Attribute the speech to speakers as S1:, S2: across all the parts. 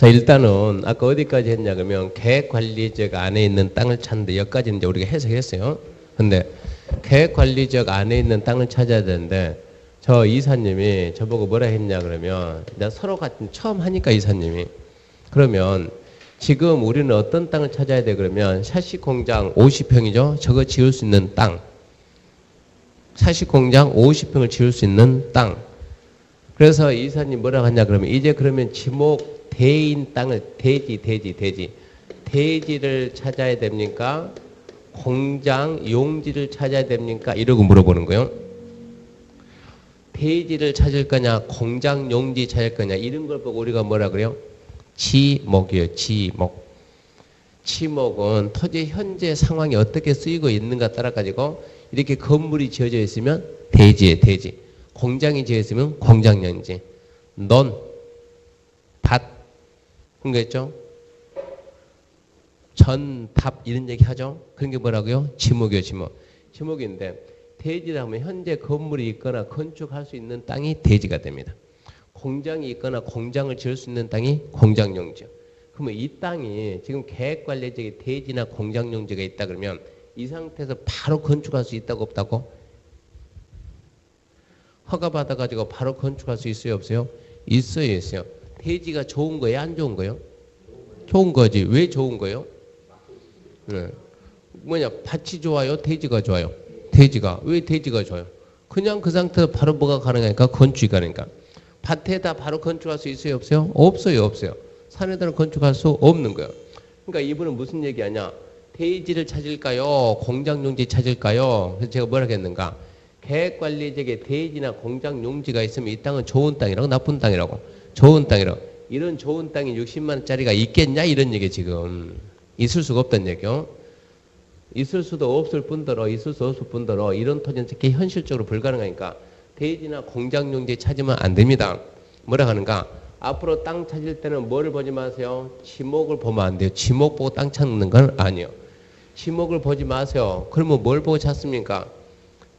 S1: 자, 일단은 아까 어디까지 했냐 그러면 계획관리적 안에 있는 땅을 찾는데 여기까지는 이제 우리가 해석했어요. 근데 계획관리적 안에 있는 땅을 찾아야 되는데 저 이사님이 저보고 뭐라 했냐 그러면 내가 서로 같은 처음 하니까 이사님이 그러면 지금 우리는 어떤 땅을 찾아야 돼 그러면 샤시 공장 50평이죠. 저거 지을 수 있는 땅. 샤시 공장 50평을 지을 수 있는 땅. 그래서 이사님 뭐라고 하냐 그러면 이제 그러면 지목 대인 땅을 대지를 찾아야 됩니까? 공장 용지를 찾아야 됩니까? 이러고 물어보는 거예요. 대지를 찾을 거냐 공장 용지 찾을 거냐 이런 걸 보고 우리가 뭐라 그래요? 지목이에요. 지목. 지목은 토지 현재 상황이 어떻게 쓰이고 있는가 따라 가지고 이렇게 건물이 지어져 있으면 대지에 대지. 공장이 지어 있으면 공장용지. 논, 밭, 그런 거 있죠? 전, 답 이런 얘기 하죠? 그런 게 뭐라고요? 지목이요, 지목. 지목인데 대지라 하면 현재 건물이 있거나 건축할 수 있는 땅이 대지가 됩니다. 공장이 있거나 공장을 지을 수 있는 땅이 공장용지요. 그러면 이 땅이 지금 계획관리적인 대지나 공장용지가 있다 그러면 이 상태에서 바로 건축할 수 있다고 없다고? 허가 받아가지고 바로 건축할 수 있어요 없어요? 있어요 있어요. 대지가 좋은 거예요 안 좋은 거예요? 좋은 거지. 왜 좋은 거예요? 뭐냐 밭이 좋아요 대지가 좋아요? 대지가. 왜 대지가 좋아요? 그냥 그 상태에서 바로 뭐가 가능하니까 건축이 가능하니까. 밭에다 바로 건축할 수 있어요 없어요? 없어요 없어요. 산에다는 건축할 수 없는 거예요. 그러니까 이분은 무슨 얘기하냐 대지를 찾을까요 공장용지 찾을까요? 그래서 제가 뭐라 했는가 계획관리적인 대지나 공장용지가 있으면 이 땅은 좋은 땅이라고 나쁜 땅이라고 좋은 땅이라고. 이런 좋은 땅이 60만 원짜리가 있겠냐 이런 얘기 지금. 있을 수가 없다는 얘기요. 있을 수도 없을 뿐더러 있을 수 없을 뿐더러 이런 토지는 특히 현실적으로 불가능하니까 대지나 공장용지 찾으면 안 됩니다. 뭐라 하는가 앞으로 땅 찾을 때는 뭐를 보지 마세요. 지목을 보면 안 돼요. 지목 보고 땅 찾는 건 아니에요. 지목을 보지 마세요. 그러면 뭘 보고 찾습니까?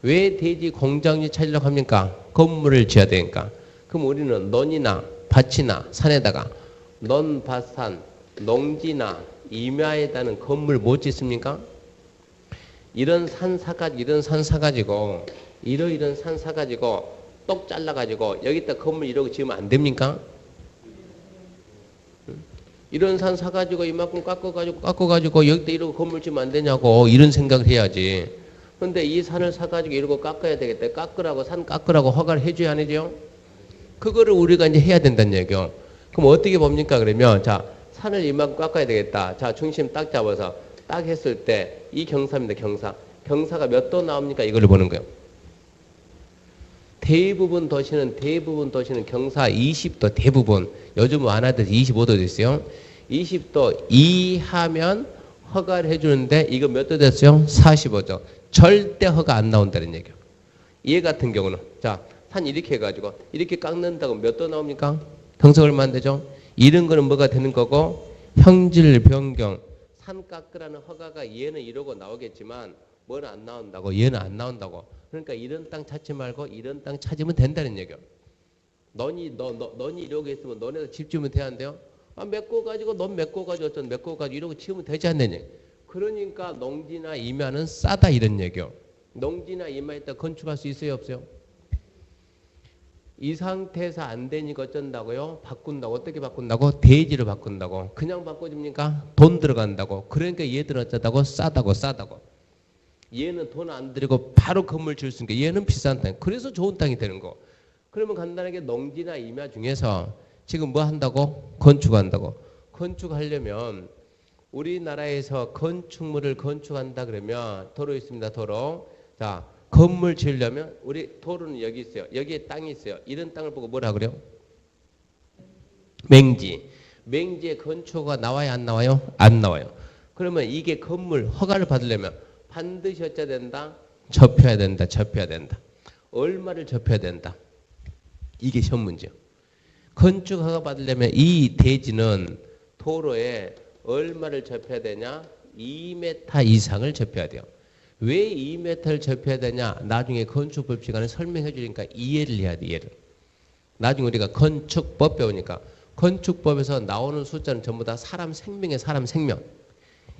S1: 왜 대지 공장이 찾으려고 합니까? 건물을 지어야 되니까. 그럼 우리는 논이나 밭이나 산에다가 논, 밭, 산, 농지나 임야에다는 건물 못 짓습니까? 이런 산 사가지고 이런 산 사가지고 똑 잘라가지고 여기다 건물 이러고 지으면 안 됩니까? 이런 산 사가지고 이만큼 깎아가지고 여기다 이러고 건물 지으면 안 되냐고 이런 생각을 해야지. 근데 이 산을 사가지고 이러고 깎아야 되겠다. 깎으라고 산 깎으라고 허가를 해줘야 안 해줘요? 그거를 우리가 이제 해야 된다는 얘기요. 그럼 어떻게 봅니까? 그러면 자 산을 이만큼 깎아야 되겠다. 자 중심 딱 잡아서 딱 했을 때 이 경사입니다. 경사가 몇 도 나옵니까? 이걸 보는 거예요. 대부분 도시는 경사 20도 대부분. 요즘 완화돼서 25도 됐어요. 20도 이하면 허가를 해주는데 이거 몇 도 됐어요? 45도. 절대 허가 안 나온다는 얘기예요. 얘 같은 경우는 자 산 이렇게 해가지고 이렇게 깎는다고 몇 도 나옵니까? 경사 얼마 안 되죠? 이런 거는 뭐가 되는 거고 형질 변경 산 깎으라는 허가가 얘는 이러고 나오겠지만 뭐는 안 나온다고 얘는 안 나온다고. 그러니까 이런 땅 찾지 말고 이런 땅 찾으면 된다는 얘기예요. 논이 이러고 있으면 논에서 집 지으면 되는데요. 메꿔 가지고 논 메꿔 가지고 어떤 메꿔 가지고 이러고 지으면 되지 않느냐. 그러니까 농지나 임야는 싸다 이런 얘기요. 농지나 임야에다 건축할 수 있어요 없어요? 이 상태에서 안 되니까 어쩐다고요? 바꾼다고. 어떻게 바꾼다고? 대지를 바꾼다고. 그냥 바꿔줍니까? 돈 들어간다고. 그러니까 얘들은 어쩌다고? 싸다고. 얘는 돈 안 들이고 바로 건물 지을 수 있으니까 얘는 비싼 땅. 그래서 좋은 땅이 되는 거. 그러면 간단하게 농지나 임야 중에서 지금 뭐 한다고? 건축한다고. 건축하려면 우리나라에서 건축물을 건축한다 그러면 도로 있습니다. 도로. 자, 건물 지으려면 우리 도로는 여기 있어요. 여기에 땅이 있어요. 이런 땅을 보고 뭐라 그래요? 맹지. 맹지에 건축허가 나와요? 안 나와요? 안 나와요. 그러면 이게 건물 허가를 받으려면 반드시 어쩌야 된다? 접혀야 된다. 얼마를 접혀야 된다? 이게 시험 문제요. 건축 허가 받으려면 이 대지는 도로에 얼마를 접혀야 되냐? 2m 이상을 접혀야 돼요. 왜 2m를 접혀야 되냐? 나중에 건축법 시간에 설명해 주니까 이해를 해야 돼. 이해를. 나중에 우리가 건축법 배우니까 건축법에서 나오는 숫자는 전부 다 사람 생명에 사람 생명.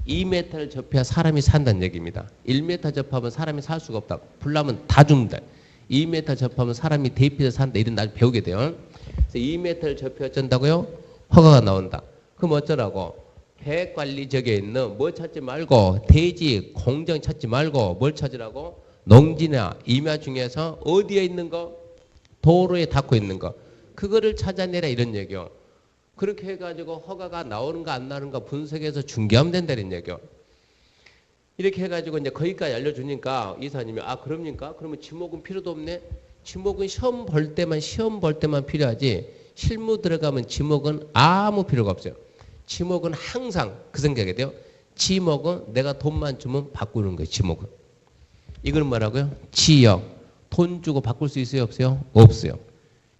S1: 2m를 접해야 사람이 산다는 얘기입니다. 1m 접하면 사람이 살 수가 없다. 불나면 다 죽는다. 2m 접하면 사람이 대피해서 산다. 이런 날 배우게 돼요. 그래서 2m를 접해 어쩐다고요? 허가가 나온다. 그럼 어쩌라고? 계획관리적에 있는 뭐 찾지 말고 대지, 공정 찾지 말고 뭘 찾으라고? 농지나 임야 중에서 어디에 있는 거? 도로에 닿고 있는 거. 그거를 찾아내라 이런 얘기요. 그렇게 해가지고 허가가 나오는가 안 나오는가 분석해서 중개하면 된다는 얘기요. 이렇게 해가지고 이제 거기까지 알려주니까 이사님이 아 그럽니까? 그러면 지목은 필요도 없네. 지목은 시험 볼 때만 필요하지 실무 들어가면 지목은 아무 필요가 없어요. 지목은 항상 그 생각이 돼요. 지목은 내가 돈만 주면 바꾸는 거예요. 지목은. 이건 뭐라고요? 지역. 돈 주고 바꿀 수 있어요? 없어요? 없어요.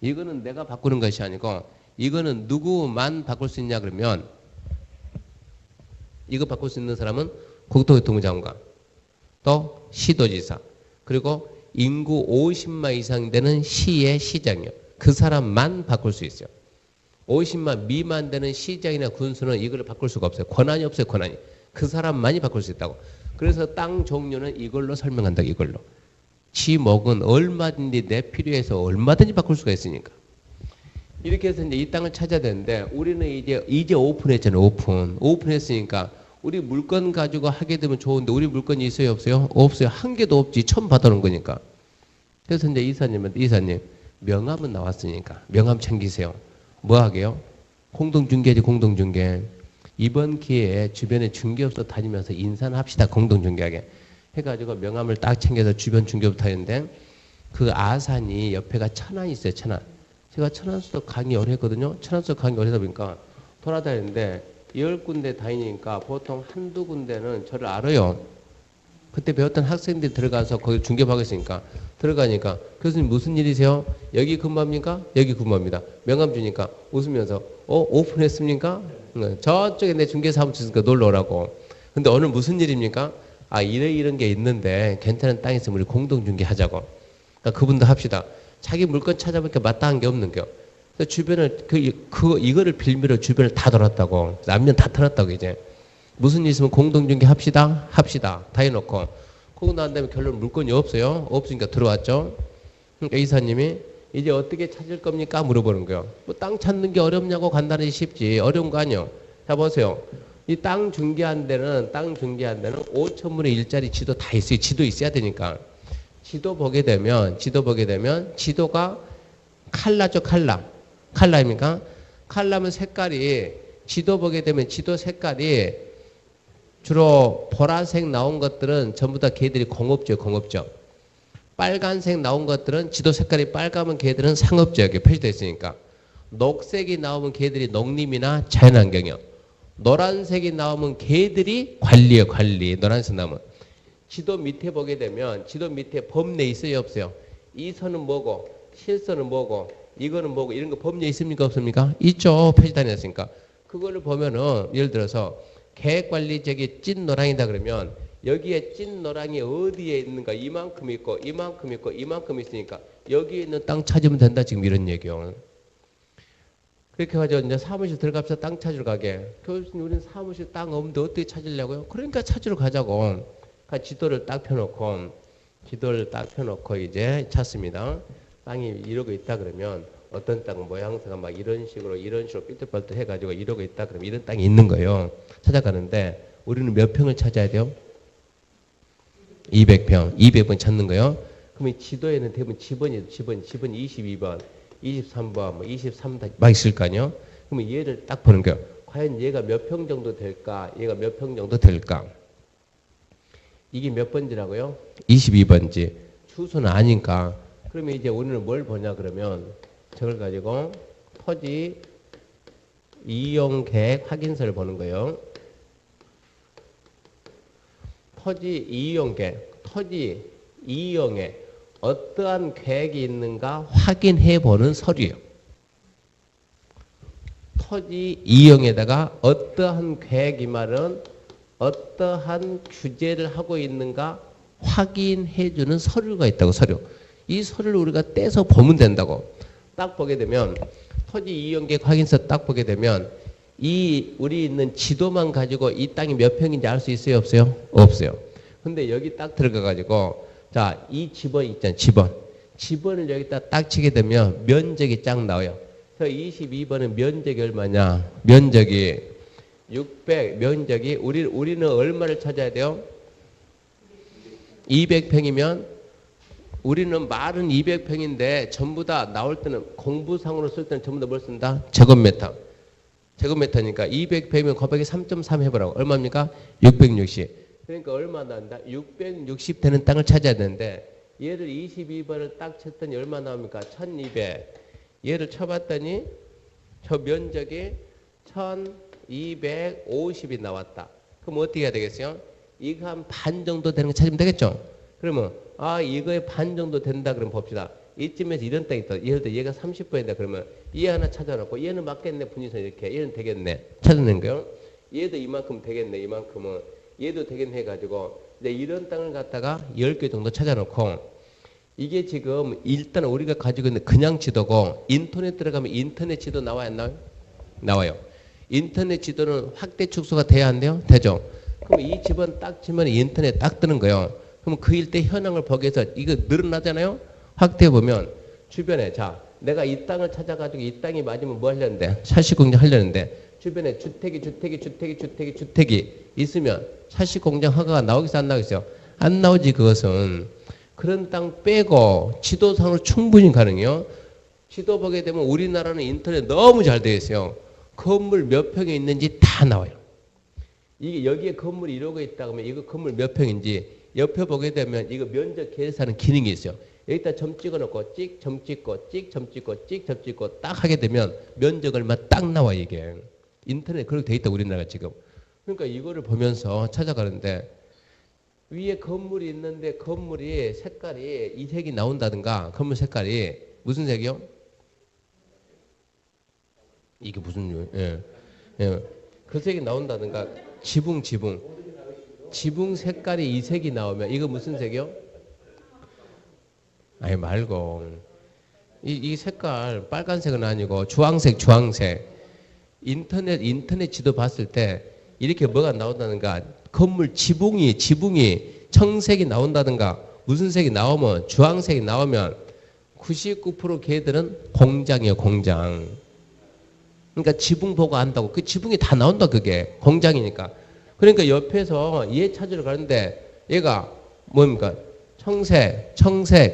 S1: 이거는 내가 바꾸는 것이 아니고 이거는 누구만 바꿀 수 있냐 그러면 이거 바꿀 수 있는 사람은 국토교통부 장관 또 시도지사 그리고 인구 50만 이상 되는 시의 시장이요. 그 사람만 바꿀 수 있어요. 50만 미만 되는 시장이나 군수는 이걸 바꿀 수가 없어요. 권한이 없어요. 권한이. 그 사람만이 바꿀 수 있다고. 그래서 땅 종류는 이걸로 설명한다. 이걸로. 지목은 얼마든지 내 필요해서 얼마든지 바꿀 수가 있으니까. 이렇게 해서 이제 이 땅을 찾아야 되는데 우리는 이제 오픈했잖아요. 오픈했으니까 우리 물건 가지고 하게 되면 좋은데 우리 물건이 있어요? 없어요? 없어요. 한 개도 없지. 처음 받아놓은 거니까. 그래서 이제 이사님 명함은 나왔으니까 명함 챙기세요. 뭐 하게요? 공동중개지 공동중개. 이번 기회에 주변에 중개업소 다니면서 인사는 합시다. 공동중개하게. 해가지고 명함을 딱 챙겨서 주변 중개업소 다니는데 그 아산이 옆에가 천안이 있어요. 천안. 제가 천안수도 강의 오래 했거든요. 천안수도 강의 오래 하다 보니까 돌아다니는데 10군데 다니니까 보통 한두 군데는 저를 알아요. 그때 배웠던 학생들이 들어가서 거기 중개하고 있으니까 들어가니까 교수님 무슨 일이세요? 여기 근무합니까? 여기 근무합니다. 명함 주니까 웃으면서 오픈했습니까? 저쪽에 내 중개사무소 있으니까 놀러 오라고. 근데 오늘 무슨 일입니까? 아 이런 게 있는데 괜찮은 땅 있으면 우리 공동중개 하자고. 그러니까 그분도 합시다. 자기 물건 찾아보니까 마땅한 게 없는 거요. 주변을 이거를 빌미로 주변을 다 돌았다고. 남면 다 털었다고 이제. 무슨 일 있으면 공동중개 합시다. 다 해놓고. 그거 난 다음에 결론 물건이 없어요. 없으니까 들어왔죠. 그러니까 이사님이 이제 어떻게 찾을 겁니까? 물어보는 거예요. 뭐 땅 찾는 게 어렵냐고 간단히 쉽지. 어려운 거 아니요. 자 보세요. 이 땅 중개한 데는 5천분의 1짜리 지도 다 있어요. 지도 있어야 되니까. 지도 보게 되면 지도가 칼라죠. 칼라입니까? 칼라면 색깔이 지도 보게 되면 지도 색깔이 주로 보라색 나온 것들은 전부 다 걔들이 공업죠. 빨간색 나온 것들은 지도 색깔이 빨가면 걔들은 상업지역에 표시되어 있으니까. 녹색이 나오면 걔들이 농림이나 자연환경이요. 노란색이 나오면 걔들이 관리예요. 관리. 노란색 나오면. 지도 밑에 보게 되면 지도 밑에 법례 있어요? 없어요? 이 선은 뭐고 실선은 뭐고 이거는 뭐고 이런 거 법례 있습니까? 없습니까? 있죠. 표시 다녔으니까. 그거를 보면은 예를 들어서 계획관리적이 찐 노랑이다 그러면 여기에 찐 노랑이 어디에 있는가 이만큼 있고 이만큼 있으니까 여기에 있는 땅 찾으면 된다 지금 이런 얘기요. 그렇게 해가지고 이제 사무실 들어갑시다. 땅 찾으러 가게. 교수님 우리는 사무실 땅 없는데 어떻게 찾으려고요? 그러니까 찾으러 가자고. 지도를 딱 펴놓고 이제 찾습니다. 땅이 이러고 있다 그러면 어떤 땅 모양새가 막 이런 식으로 삐뚤빠뚤 해가지고 이러고 있다 그러면 이런 땅이 있는 거예요. 찾아가는데 우리는 몇 평을 찾아야 돼요? 200평. 200번 찾는 거예요. 그러면 지도에는 대부분 지번 22번, 23번, 23번 막 있을 거 아니에요? 그러면 얘를 딱 보는 거예요. 과연 얘가 몇 평 정도 될까? 얘가 몇 평 정도 될까? 이게 몇 번지라고요? 22번지. 추수는 아니까. 그러면 이제 우리는 뭘 보냐 그러면 저걸 가지고 토지 이용계획 확인서를 보는 거예요. 토지 이용에 어떠한 계획이 있는가 확인해 보는 서류예요. 토지 이용에다가 어떠한 계획이 말은 어떠한 규제를 하고 있는가 확인해 주는 서류가 있다고. 서류. 이 서류를 우리가 떼서 보면 된다고. 딱 보게 되면 토지 이용객 확인서 딱 보게 되면 이 우리 있는 지도만 가지고 이 땅이 몇 평인지 알 수 있어요? 없어요? 없어요. 근데 여기 딱 들어가 가지고 자, 이 집원 있잖아요. 집원을 여기다 딱 치게 되면 면적이 쫙 나와요. 그래서 22번은 면적이 얼마냐? 면적이 600, 면적이 우리는 얼마를 찾아야 돼요? 200평이면 우리는 말은 200평인데 전부 다 나올 때는 공부상으로 쓸 때는 전부 다 뭘 쓴다? 제곱미터. 제곱미터니까 200평이면 곱하기 3.3 해보라고. 얼마입니까? 660. 그러니까 얼마 나온다? 660 되는 땅을 찾아야 되는데 얘를 22번을 딱 쳤더니 얼마 나옵니까? 1200. 얘를 쳐봤더니 저 면적이 1250이 나왔다. 그럼 어떻게 해야 되겠어요? 이거 한 반 정도 되는 거 찾으면 되겠죠? 그러면 이거의 반 정도 된다 그러면 봅시다. 이쯤에서 이런 땅이 있다. 예를 들어 얘가 30번인다 그러면 얘 하나 찾아놓고 얘는 맞겠네 분위선 이렇게 얘는 되겠네 찾아낸 거요. 얘도 이만큼 되겠네 이만큼은 얘도 되겠네 해가지고 이제 이런 땅을 갖다가 10개 정도 찾아놓고 이게 지금 일단 우리가 가지고 있는 그냥 지도고 인터넷 들어가면 인터넷 지도 나와야 안 나와요? 나와요. 인터넷 지도는 확대 축소가 돼야 안 돼요? 되죠. 그럼 이 집은 딱 치면 인터넷 딱 뜨는 거예요. 그럼 그 일대 현황을 보기 위해서 이거 늘어나잖아요? 확대해 보면 주변에 자 내가 이 땅을 찾아가지고 이 땅이 맞으면 뭐 하려는데 샤시공장 하려는데 주변에 주택이 있으면 샤시공장 허가가 나오겠어요? 안 나오겠어요? 안 나오지. 그것은 그런 땅 빼고 지도상으로 충분히 가능해요. 지도 보게 되면 우리나라는 인터넷 너무 잘 되어 있어요. 건물 몇 평에 있는지 다 나와요. 이게 여기에 건물이 이러고 있다 그러면 이거 건물 몇 평인지 옆에 보게 되면 이거 면적 계산하는 기능이 있어요. 여기다 점 찍어놓고 찍, 점 찍고 찍, 점 찍고 찍, 점 찍고 딱 하게 되면 면적 얼마 딱 나와 이게. 인터넷 그렇게 돼 있다 우리나라가 지금. 그러니까 이거를 보면서 찾아가는데 위에 건물이 있는데 건물이 색깔이 이 색이 나온다든가 건물 색깔이 무슨 색이요? 이게 무슨 그 색이 나온다든가 지붕 색깔이 이 색이 나오면 이거 무슨 색이요? 아니 말고 이 색깔 빨간색은 아니고 주황색 인터넷 지도 봤을 때 이렇게 뭐가 나온다든가 건물 지붕이 청색이 나온다든가 무슨 색이 나오면 주황색이 나오면 99% 걔들은 공장이에요. 공장. 그러니까 지붕 보고 안다고 그 지붕이 다 나온다. 그게 공장이니까. 그러니까 옆에서 얘 찾으러 가는데 얘가 뭡니까? 청색,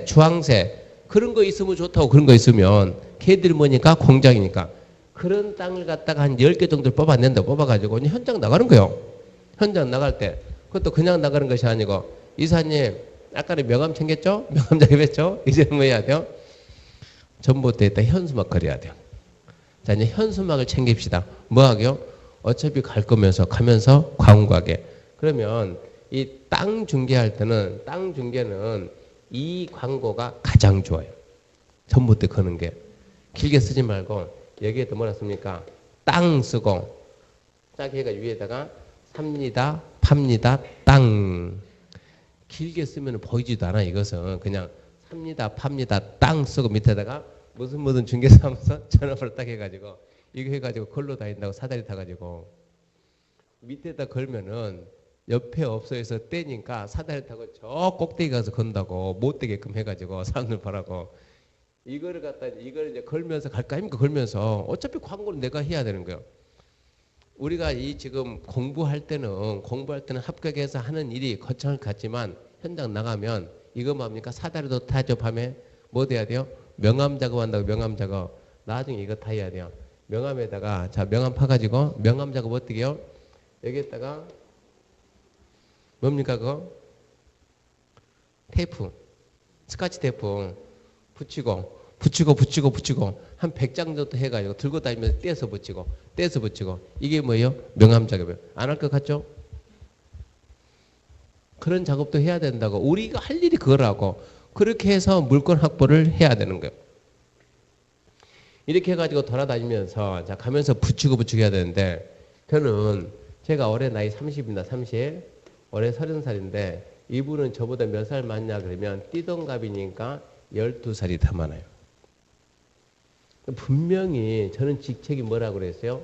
S1: 주황색 그런 거 있으면 좋다고. 그런 거 있으면 걔들이 뭐니까 공장이니까. 그런 땅을 갖다가 한 10개 정도를 뽑아낸다. 뽑아가지고 현장 나가는 거예요. 현장 나갈 때 그것도 그냥 나가는 것이 아니고 이사님 아까는 명함 챙겼죠? 명함 작업했죠? 이제 뭐 해야 돼요? 전봇대에다 현수막 그려야 돼요. 자 이제 현수막을 챙깁시다. 뭐 하게요? 어차피 갈 거면서 가면서 광고하게. 그러면 이 땅 중개할 때는 땅 중개는 이 광고가 가장 좋아요. 전봇대 거는 게. 길게 쓰지 말고 여기에도 뭐라 씁니까? 땅 쓰고 딱 해가 위에다가 삽니다, 팝니다, 땅. 길게 쓰면 보이지도 않아. 이것은 그냥 삽니다, 팝니다, 땅 쓰고 밑에다가 무슨 중개사무소 전화번호 딱 해가지고 이거 해가지고 걸로 다닌다고 사다리 타가지고 밑에다 걸면은 옆에 업소에서 떼니까 사다리 타고 저 꼭대기 가서 건다고 못 되게끔 해가지고 사람들 보라고 이거를 이제 걸면서 갈까 아닙니까? 걸면서 어차피 광고는 내가 해야 되는 거예요. 우리가 이 지금 공부할 때는 합격해서 하는 일이 거창할 것 같지만 현장 나가면 이거 뭡니까? 사다리도 타죠. 밤에 뭐 돼야 돼요? 명함 작업한다고. 명함 작업 나중에 이거 다 해야 돼요. 명함에다가 자 명함 파가지고 명함 작업 어떻게 해요? 여기에다가 뭡니까 그거? 테이프 스카치 테이프 붙이고 한 100장 정도 해가지고 들고 다니면서 떼서 붙이고 이게 뭐예요? 명함 작업이에요. 안 할 것 같죠? 그런 작업도 해야 된다고. 우리가 할 일이 그거라고. 그렇게 해서 물건 확보를 해야 되는 거예요. 이렇게 해가지고 돌아다니면서 자 가면서 붙이고 해야 되는데 저는 제가 올해 나이 30입니다. 30. 올해 30살인데 이분은 저보다 몇 살 많냐 그러면 띠동갑이니까 12살이 더 많아요. 분명히 저는 직책이 뭐라고 그랬어요?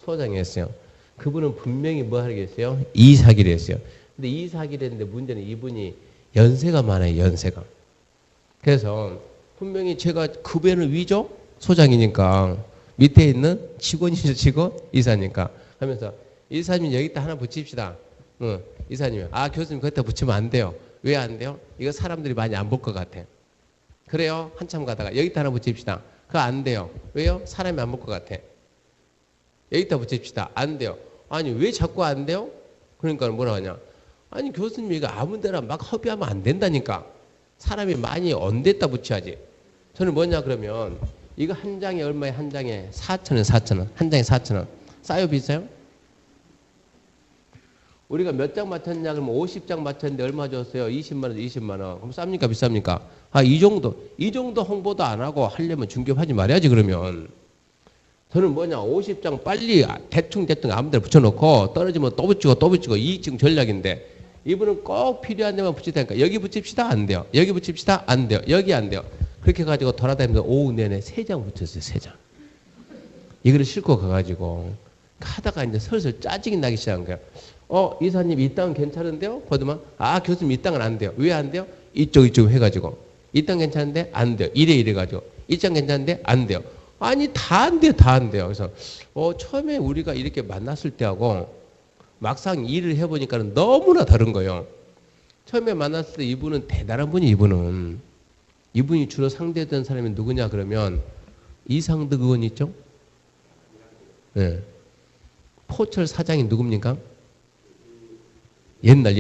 S1: 소장이었어요. 그분은 분명히 뭐 하겠어요? 이사기를 했어요. 근데 이사기를 했는데 문제는 이분이 연세가 많아요. 연세가. 그래서 분명히 제가 급여는 위죠? 소장이니까 밑에 있는 직원이죠. 직원? 이사니까 하면서 이사님 여기다 하나 붙입시다. 이사님 교수님 거기다 붙이면 안 돼요. 왜 안 돼요? 이거 사람들이 많이 안 볼 것 같아. 그래요? 한참 가다가 여기다 하나 붙입시다. 그거 안 돼요. 왜요? 사람이 안 볼 것 같아. 여기다 붙입시다. 안 돼요. 아니 왜 자꾸 안 돼요? 그러니까 뭐라 하냐. 아니 교수님 이거 아무 데나 막 허비하면 안 된다니까. 사람이 많이 언댔다 붙여야지. 저는 뭐냐 그러면 이거 한 장에 얼마에 한 장에 4,000원 4,000원 한 장에 4,000원 싸요 비싸요? 우리가 몇 장 맞췄냐 그러면 50장 맞췄는데 얼마 줬어요? 20만 원 20만 원. 그럼 쌉니까 비쌉니까? 이 정도 홍보도 안 하고 하려면 중개하지 말아야지 그러면. 저는 뭐냐 50장 빨리 대충 아무데나 붙여놓고 떨어지면 또 붙이고 이익증 전략인데 이분은 꼭 필요한 데만 붙이다니까 여기 붙입시다 안 돼요. 여기 붙입시다 안 돼요. 여기 안 돼요. 그렇게 가지고 돌아다니면서 오후 내내 3장 붙였어요. 3장. 이거를 싣고 가가지고 하다가 이제 슬슬 짜증이 나기 시작한 거야. 이사님 이 땅은 괜찮은데요? 보더만 교수님 이 땅은 안 돼요. 왜 안 돼요? 이쪽 해가지고 이 땅 괜찮은데 안 돼요. 이래 가지고 이 땅 괜찮은데 안 돼요. 아니 다 안 돼요. 다 안 돼요. 그래서 처음에 우리가 이렇게 만났을 때하고 막상 일을 해보니까는 너무나 다른 거예요. 처음에 만났을 때 이분은 대단한 분이 이분이 주로 상대했던 사람이 누구냐 그러면 이상득 의원 있죠? 네. 포철 사장이 누굽니까? 옛날.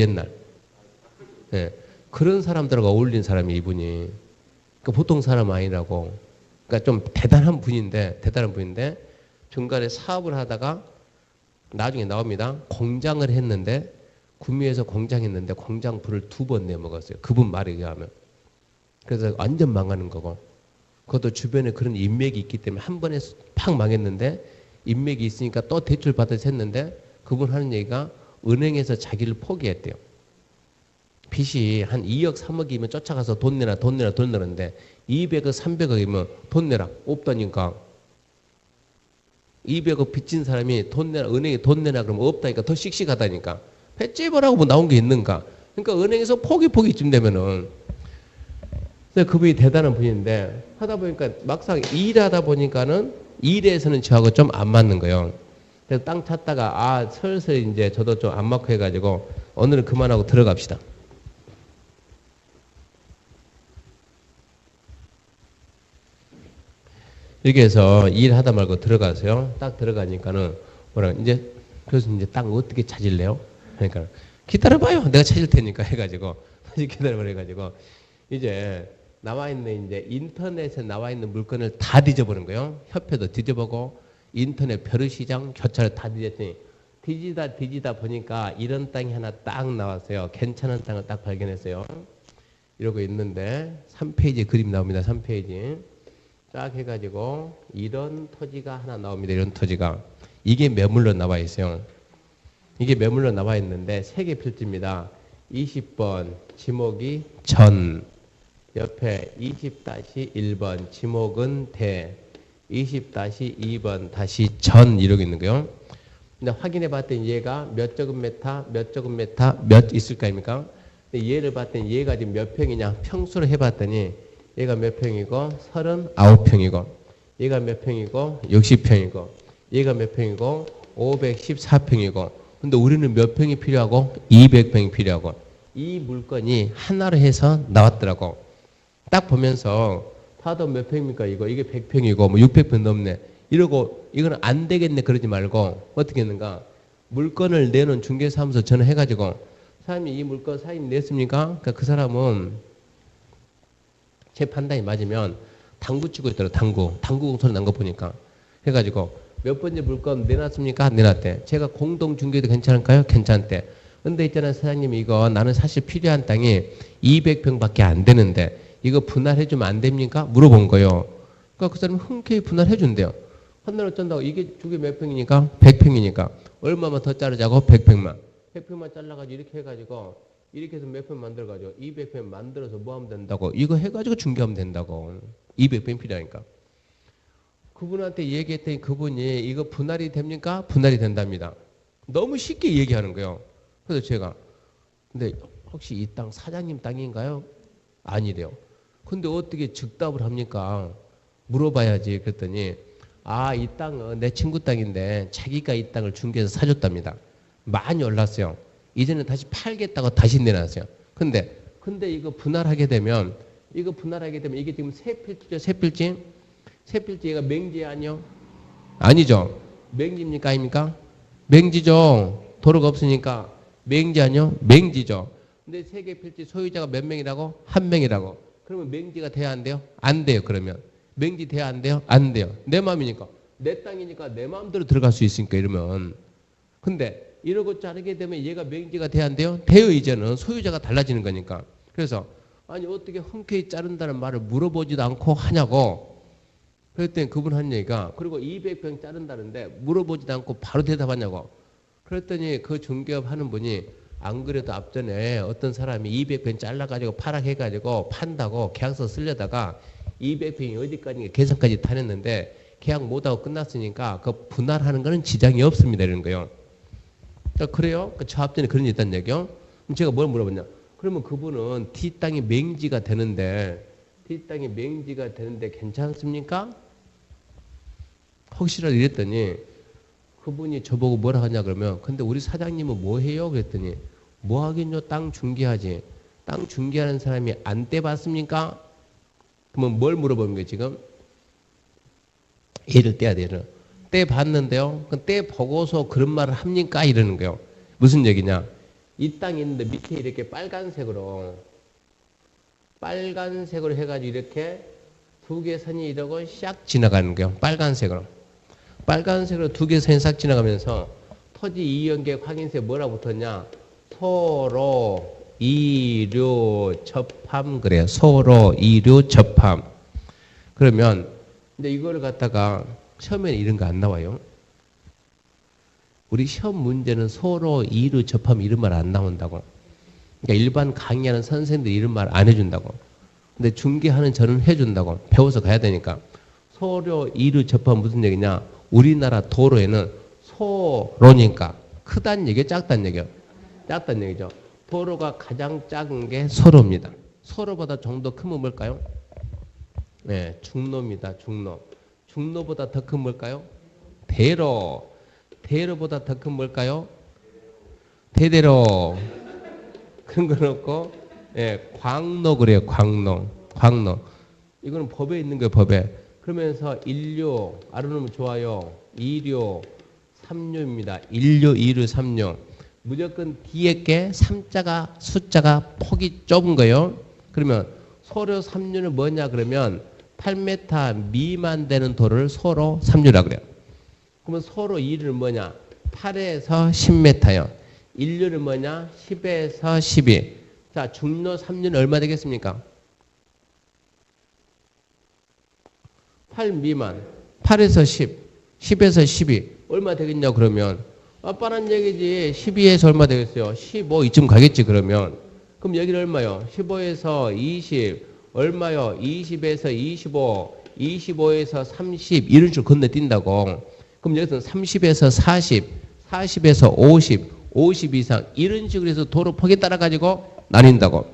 S1: 네. 그런 사람들하고 어울린 사람이 이분이. 그러니까 보통 사람 아니라고. 그러니까 좀 대단한 분인데 중간에 사업을 하다가 나중에 나옵니다. 공장을 했는데 구미에서 공장했는데 공장 불을 2번 내먹었어요. 그분 말에 의하면. 그래서 완전 망하는 거고. 그것도 주변에 그런 인맥이 있기 때문에 한 번에 팍 망했는데 인맥이 있으니까 또 대출 받아서 했는데 그분 하는 얘기가 은행에서 자기를 포기했대요. 빚이 한 2억 3억이면 쫓아가서 돈 내라는데 200억 300억이면 돈 내라 없다니까. 200억 빚진 사람이 돈 내라 은행에 돈 내라 그러면 없다니까. 더 씩씩하다니까. 배째버라고 뭐 나온 게 있는가. 그러니까 은행에서 포기쯤 되면은. 근데 그분이 대단한 분인데 하다 보니까 막상 일하다 보니까는 일에서는 저하고 좀 안 맞는 거예요. 그래서 땅 찾다가 슬슬 이제 저도 좀 안 맞고 해가지고 오늘은 그만하고 들어갑시다. 이렇게 해서 일하다 말고 들어가세요. 딱 들어가니까는 이제 교수님 이제 땅 어떻게 찾을래요? 그러니까 기다려봐요. 내가 찾을 테니까 해가지고 기다려봐 해가지고 이제 나와 있는 이제 인터넷에 나와 있는 물건을 다 뒤져보는 거예요. 협회도 뒤져보고 인터넷 벼르시장 교차를 다 뒤졌더니 뒤지다 보니까 이런 땅이 하나 딱 나왔어요. 괜찮은 땅을 딱 발견했어요. 이러고 있는데 3페이지 그림 나옵니다. 3페이지 쫙 해가지고 이런 토지가 하나 나옵니다. 이런 토지가 이게 매물로 나와 있어요. 이게 매물로 나와 있는데 3개 필지입니다. 20번 지목이 전 옆에 20-1번 지목은 대 20-2번 다시 전 이러고 있는 거예요. 근데 확인해 봤더니 얘가 몇 제곱미터 몇 있을 거 아닙니까? 근데 얘를 봤더니 얘가 지금 몇 평이냐 평수를 해봤더니 얘가 몇 평이고 39평이고 얘가 몇 평이고 60평이고 얘가 몇 평이고 514평이고 근데 우리는 몇 평이 필요하고 200평이 필요하고 이 물건이 하나로 해서 나왔더라고. 딱 보면서 파도 몇 평입니까 이게 100평이고 뭐 600평 넘네 이러고 이거는 안 되겠네 그러지 말고 어떻게 했는가 물건을 내놓은 중개사무소 전화해가지고 사장님 이 물건 사인 냈습니까? 그러니까 그 사람은 제 판단이 맞으면 당구 치고 있더라고. 당구 소리 난 거 보니까 해가지고 몇 번째 물건 내놨습니까? 내놨대. 제가 공동 중개도 괜찮을까요? 괜찮대. 근데 있잖아요 사장님 이거 나는 사실 필요한 땅이 200평밖에 안 되는데 이거 분할해주면 안 됩니까? 물어본 거예요. 그러니까 그 사람이 흔쾌히 분할해준대요. 한날 어쩐다고 이게 두 개 몇 평이니까? 100평이니까 얼마만 더 자르자고? 100평만. 100평만 잘라가지고 이렇게 해가지고 이렇게 해서 몇 평 만들어가지고 200평 만들어서 뭐 하면 된다고? 이거 해가지고 중개하면 된다고. 200평 필요하니까. 그분한테 얘기했더니 그분이 이거 분할이 됩니까? 분할이 된답니다. 너무 쉽게 얘기하는 거예요. 그래서 제가 근데 혹시 이 땅 사장님 땅인가요? 아니래요. 근데 어떻게 즉답을 합니까? 물어봐야지. 그랬더니 이 땅은 내 친구 땅인데 자기가 이 땅을 중개해서 사줬답니다. 많이 올랐어요. 이제는 다시 팔겠다고 다시 내놨어요. 근데 이거 분할하게 되면 이게 지금 세 필지죠. 세 필지 얘가 맹지 아니요? 아니죠. 맹지입니까? 아닙니까? 맹지죠. 도로가 없으니까 맹지 아니요? 맹지죠. 근데 세 개 필지 소유자가 몇 명이라고? 한 명이라고. 그러면 맹지가 돼야 안 돼요? 안 돼요. 그러면 맹지 돼야 안 돼요? 안 돼요. 내 마음이니까 내 땅이니까 내 마음대로 들어갈 수 있으니까 이러면. 근데 이러고 자르게 되면 얘가 맹지가 돼야 안 돼요? 돼요. 이제는 소유자가 달라지는 거니까. 그래서 아니 어떻게 흔쾌히 자른다는 말을 물어보지도 않고 하냐고. 그랬더니 그분 한 얘기가 그리고 200평 자른다는데 물어보지도 않고 바로 대답하냐고. 그랬더니 그 중개업 하는 분이 안 그래도 앞전에 어떤 사람이 200평 잘라가지고 파락해가지고 판다고 계약서 쓰려다가 200평이 어디까지 계산까지 타냈는데 계약 못하고 끝났으니까 그 분할하는 거는 지장이 없습니다. 이런 거요. 그래요? 저 앞전에 그런 일이 있다는 얘기요. 그럼 제가 뭘 물어봤냐. 그러면 그분은 뒷땅이 맹지가 되는데 괜찮습니까? 혹시라도 이랬더니 그분이 저보고 뭐라 하냐 그러면 근데 우리 사장님은 뭐 해요? 그랬더니 뭐 하긴요? 땅 중개하지. 땅 중개하는 사람이 안 떼봤습니까? 그러면 뭘 물어보는 거예요 지금? 얘를 떼야 돼. 얘를. 떼봤는데요. 떼보고서 그런 말을 합니까? 이러는 거예요. 무슨 얘기냐. 이 땅이 있는데 밑에 이렇게 빨간색으로 해가지고 이렇게 두 개 선이 이러고 샥 지나가는 거예요. 빨간색으로 두 개 선이 싹 지나가면서 토지 이연계획 확인서에 뭐라 붙었냐. 소로 이류 접함 그래요. 소로 이류 접함. 그러면 근데 이거를 갖다가 시험에는 이런 거 안 나와요. 우리 시험 문제는 소로 이류 접함 이런 말 안 나온다고. 그러니까 일반 강의하는 선생님들이 이런 말 안 해준다고. 근데 중개하는 저는 해준다고. 배워서 가야 되니까. 소로 이류 접함 무슨 얘기냐. 우리나라 도로에는 소로니까 크다는 얘기예요? 작다는 얘기예요? 작다는 얘기죠. 도로가 가장 작은 게 소로입니다. 소로보다 좀 더 크면 뭘까요? 네, 중로입니다. 중로보다 더 큰 뭘까요? 대로보다 더 큰 뭘까요? 대대로. 그런 건 없고, 예, 광로 그래요. 광로. 이거는 법에 있는 거예요. 법에. 그러면서 1류, 알아놓으면 좋아요. 2류, 3류입니다. 1류, 2류, 3류. 무조건 뒤에 게 3자가 숫자가 폭이 좁은 거예요. 그러면 소로 3류는 뭐냐 그러면 8m 미만 되는 도로를 소로 3류라 그래요. 그러면 소로 2류는 뭐냐? 8에서 10m요. 1류는 뭐냐? 10에서 12. 자, 중로 3류는 얼마 되겠습니까? 8 미만. 8에서 10. 10에서 12. 얼마 되겠냐 그러면 뻔한 얘기지. 12에서 얼마 되겠어요? 15 이쯤 가겠지 그러면. 그럼 여기는 얼마요? 15에서 20 얼마요? 20에서 25 25에서 30 이런 식으로 건너뛴다고. 그럼 여기서는 30에서 40 40에서 50 50 이상 이런 식으로 해서 도로 폭에 따라 가지고 나뉜다고.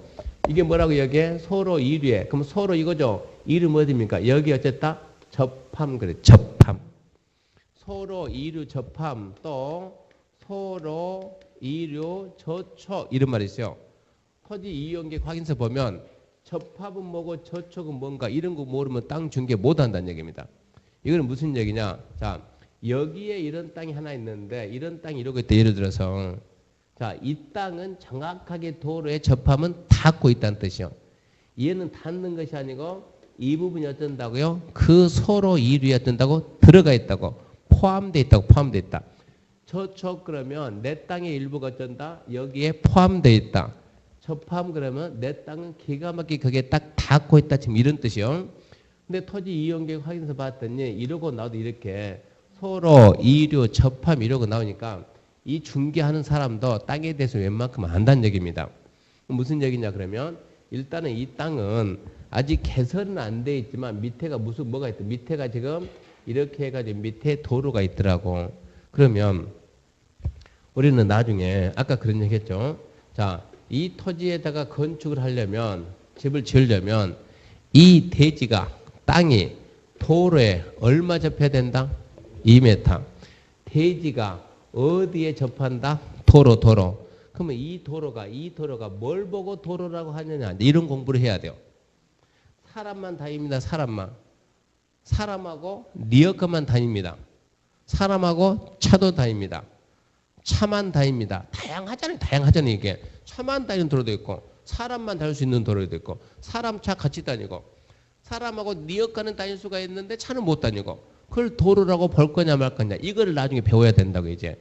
S1: 이게 뭐라고 여기에? 소로 이류에. 그럼 소로 이거죠? 이름 어디입니까? 여기 어쨌다? 접함 그래. 접함. 소로 이류 접함 또 소로 이류 저촉 이런 말이 있어요. 토지 이용계획 확인서 보면 접합은 뭐고 저촉은 뭔가 이런 거 모르면 땅 중개 못 한다는 얘기입니다. 이거는 무슨 얘기냐? 자, 여기에 이런 땅이 하나 있는데 이런 땅이 이러고 있다. 예를 들어서 자, 이 땅은 정확하게 도로에 접함은 닿고 있다는 뜻이요. 얘는 닿는 것이 아니고 이 부분이 어쩐다고요? 그 소로 이류에 어쩐다고? 들어가 있다고. 포함되어 있다. 저촉 그러면 내 땅의 일부가 어쩐다? 여기에 포함되어 있다. 접함 그러면 내 땅은 기가 막히게 거기에 딱 닿고 있다. 지금 이런 뜻이요. 근데 토지 이용계획 확인서 봤더니 이러고 나도 이렇게 소로 이류 접함 이러고 나오니까 이 중개하는 사람도 땅에 대해서 웬만큼 안다는 얘기입니다. 무슨 얘기냐 그러면 일단은 이 땅은 아직 개설은 안 돼 있지만 밑에가 뭐가 있다. 밑에가 지금 이렇게 해가지고 밑에 도로가 있더라고. 그러면 우리는 나중에 아까 그런 얘기 했죠. 자, 이 토지에다가 건축을 하려면 집을 지으려면 이 대지가 땅이 도로에 얼마 접해야 된다? 2m. 대지가 어디에 접한다? 도로. 그러면 이 도로가 뭘 보고 도로라고 하느냐? 이런 공부를 해야 돼요. 사람만 다닙니다. 사람하고 리어카만 다닙니다. 사람하고 차도 다닙니다. 차만 다닙니다. 다양하잖아요. 이게. 차만 다니는 도로도 있고 사람만 다닐 수 있는 도로도 있고 사람 차 같이 다니고 사람하고 리어카는 다닐 수가 있는데 차는 못 다니고 그걸 도로라고 볼 거냐 말 거냐 이거를 나중에 배워야 된다고 이제.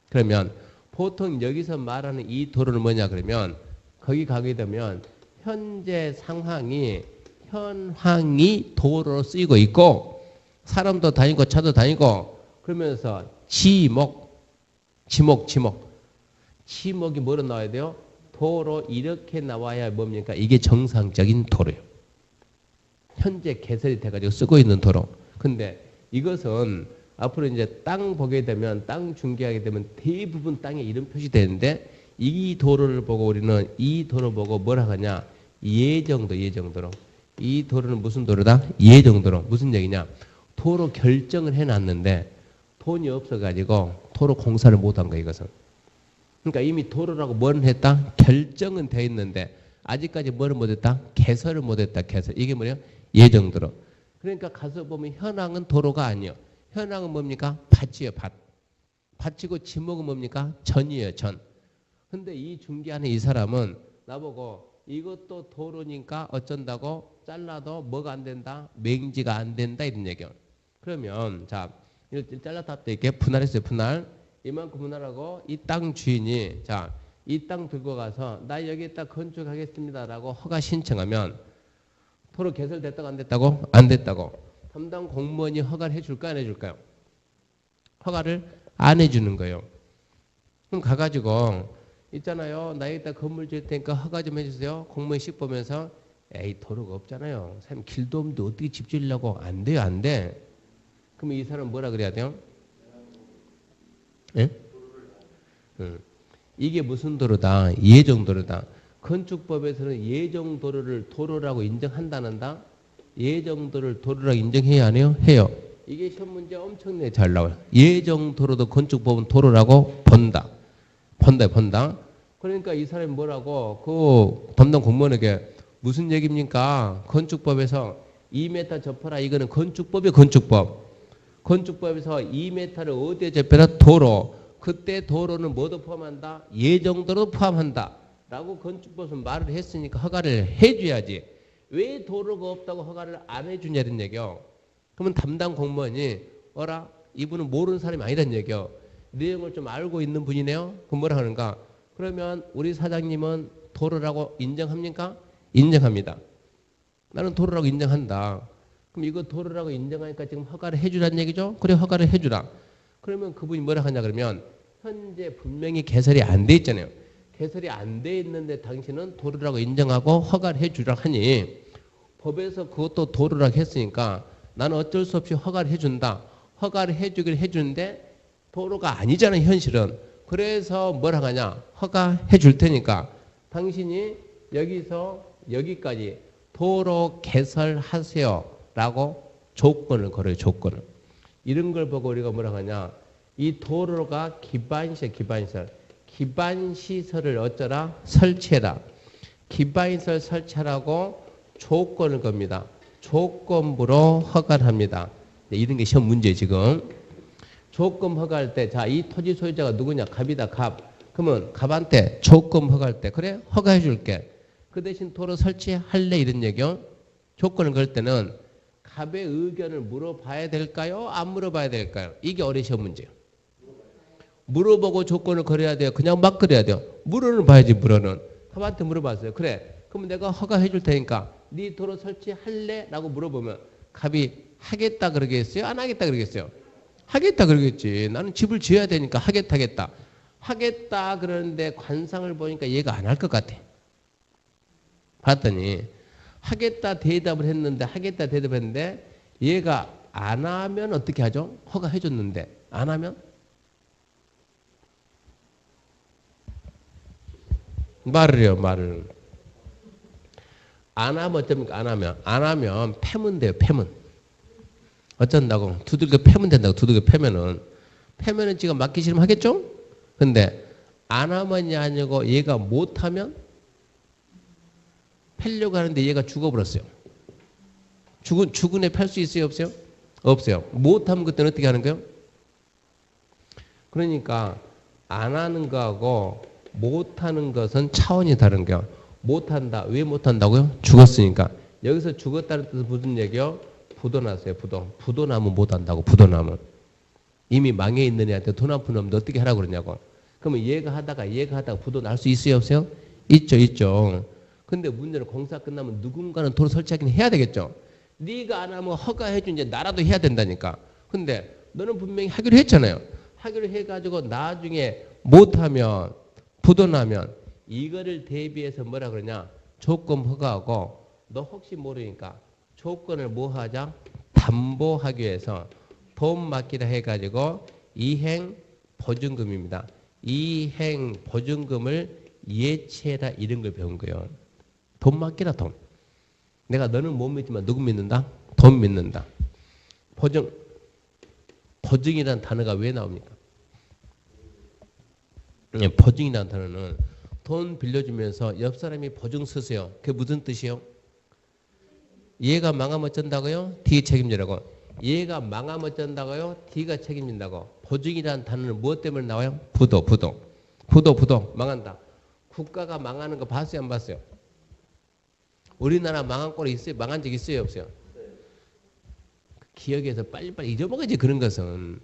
S1: 그러면 보통 여기서 말하는 이 도로는 뭐냐 그러면 거기 가게 되면 현재 상황이 도로로 쓰이고 있고 사람도 다니고 차도 다니고 그러면서 지목이 뭐로 나와야 돼요? 도로 이렇게 나와야 뭡니까? 이게 정상적인 도로예요. 현재 개설이 돼가지고 쓰고 있는 도로. 근데 이것은 앞으로 이제 땅 보게 되면 땅 중개하게 되면 대부분 땅에 이름 표시되는데 이 도로를 보고 우리는 이 도로 보고 뭐라 하냐? 예정도로. 이 도로는 무슨 도로다? 예정도로. 무슨 얘기냐? 도로 결정을 해놨는데 돈이 없어가지고 도로 공사를 못한 거야 이것은. 그러니까 이미 도로라고 뭐는 했다? 결정은 돼 있는데 아직까지 뭐를 못했다? 개설을 못했다. 이게 뭐예요? 예정도로. 그러니까 가서 보면 현황은 도로가 아니에요. 현황은 뭡니까? 밭이에요. 밭이고 지목은 뭡니까? 전이에요. 전. 근데 이 중개하는 이 사람은 나보고 이것도 도로니까 어쩐다고 잘라도 뭐가 안 된다? 맹지가 안 된다 이런 얘기예요. 그러면 자 이거 잘라다 이렇게 분할했어요. 분할. 이만큼 분할하고 이 땅 주인이 자 이 땅 들고 가서 나 여기에다 건축하겠습니다라고 허가 신청하면 도로 개설됐다고 안 됐다고? 안 됐다고. 담당 공무원이 허가를 해줄까 안 해줄까요? 허가를 안 해주는 거예요. 그럼 가가지고 있잖아요. 나 여기다 건물 지을 테니까 허가 좀 해주세요. 공무원이 씩 보면서 에이 도로가 없잖아요. 사람 길도 없는데 어떻게 집 지으려고? 안 돼요. 안 돼. 그러면 이 사람 뭐라 그래야 돼요? 예? 이게 무슨 도로다? 예정도로다. 건축법에서는 예정도로를 도로라고 인정한다는다. 예정도를 도로라고 인정해야 안 해요? 해요. 이게 시험 문제 엄청나게 잘 나와요. 예정도로도 건축법은 도로라고 본다. 그러니까 이 사람이 뭐라고 그 담당 공무원에게 무슨 얘기입니까? 건축법에서 2m 접어라. 이거는 건축법이에요. 건축법에서 2m를 어디에 접해라? 도로. 그때 도로는 뭐도 포함한다? 예정도로 포함한다. 라고 건축법에서 말을 했으니까 허가를 해줘야지. 왜 도로가 없다고 허가를 안 해주냐 이런 얘기요. 그러면 담당 공무원이 어라? 이분은 모르는 사람이 아니란 얘기요. 내용을 좀 알고 있는 분이네요. 그럼 뭐라 하는가? 그러면 우리 사장님은 도로라고 인정합니까? 인정합니다. 나는 도로라고 인정한다. 그럼 이거 도로라고 인정하니까 지금 허가를 해주라는 얘기죠? 그래 허가를 해주라. 그러면 그분이 뭐라 하냐 그러면 현재 분명히 개설이 안 돼 있잖아요. 개설이 안 돼 있는데 당신은 도로라고 인정하고 허가를 해주라 하니 법에서 그것도 도로라고 했으니까 나는 어쩔 수 없이 허가를 해준다. 허가를 해주길 해주는데 도로가 아니잖아요. 현실은. 그래서 뭐라 하냐. 허가해 줄 테니까 당신이 여기서 여기까지 도로 개설하세요. 라고 조건을 걸어요. 조건을. 이런 걸 보고 우리가 뭐라 하냐. 이 도로가 기반시설을 어쩌라? 설치해라. 기반시설 설치하라고 조건을 겁니다. 조건부로 허가를 합니다. 이런 게 시험 문제 지금. 조건 허가할 때, 자, 이 토지 소유자가 누구냐? 갑이다, 갑. 그러면 갑한테 조건 허가할 때, 그래? 허가해 줄게. 그 대신 도로 설치할래? 이런 얘기요. 조건을 걸 때는 갑의 의견을 물어봐야 될까요? 안 물어봐야 될까요? 이게 어려운 시험 문제예요. 물어보고 조건을 걸어야 돼요. 그냥 막 그래야 돼요. 물어는 봐야지, 물어는. 갑한테 물어봤어요. 그래. 그럼 내가 허가해 줄 테니까 네 도로 설치할래? 라고 물어보면 갑이 하겠다 그러겠어요? 안 하겠다 그러겠어요? 하겠다 그러겠지. 나는 집을 지어야 되니까 하겠다. 하겠다 그러는데 관상을 보니까 얘가 안 할 것 같아. 봤더니 하겠다 대답을 했는데 얘가 안 하면 어떻게 하죠? 허가해 줬는데 안 하면 말을 해요. 말을. 안 하면 어쩝니까? 안 하면 패면 돼요. 패면. 어쩐다고? 두들겨 패면 된다고. 두들겨 패면은 지금 맡기 싫으면 하겠죠? 근데 안 하면이 아니고 얘가 못하면 패려고 하는데 얘가 죽어버렸어요. 죽은 애 팔 수 있어요? 없어요? 없어요. 못하면 그때는 어떻게 하는 거예요? 그러니까 안 하는 거하고 못하는 것은 차원이 다른 거예요. 못한다. 왜 못한다고요? 죽었으니까. 여기서 죽었다는 뜻은 무슨 얘기요? 부도났어요. 부도나면 못한다고. 부도나면. 이미 망해 있는 애한테 돈 한 푼 없는데 어떻게 하라고 그러냐고. 그러면 얘가 하다가 부도날 수 있어요? 없어요? 있죠. 근데 문제는 공사 끝나면 누군가는 도로 설치하긴 해야 되겠죠. 네가 안 하면 허가해준 이제 나라도 해야 된다니까. 근데 너는 분명히 하기로 했잖아요. 하기로 해가지고 나중에 못하면 부도나면 이거를 대비해서 뭐라 그러냐. 조건 허가하고 너 혹시 모르니까 조건을 뭐 하자? 담보하기 위해서 돈 맡기라 해가지고 이행 보증금입니다. 이행 보증금을 예치해라 이런 걸 배운 거예요. 돈 맡기라 돈. 내가 너는 못 믿지만 누구 믿는다? 돈 믿는다. 보증이라는 단어가 왜 나옵니까? 보증이라는 단어는 돈 빌려주면서 옆 사람이 보증 쓰세요. 그게 무슨 뜻이에요? 얘가 망하면 어쩐다고요? 뒤 책임지라고. 얘가 망하면 어쩐다고요? 뒤가 책임진다고. 보증이라는 단어는 무엇 때문에 나와요? 부도. 망한다. 국가가 망하는 거 봤어요? 안 봤어요? 우리나라 망한 꼴이 있어요? 망한 적 있어요? 없어요? 기억에서 빨리빨리 잊어먹어야지 그런 것은.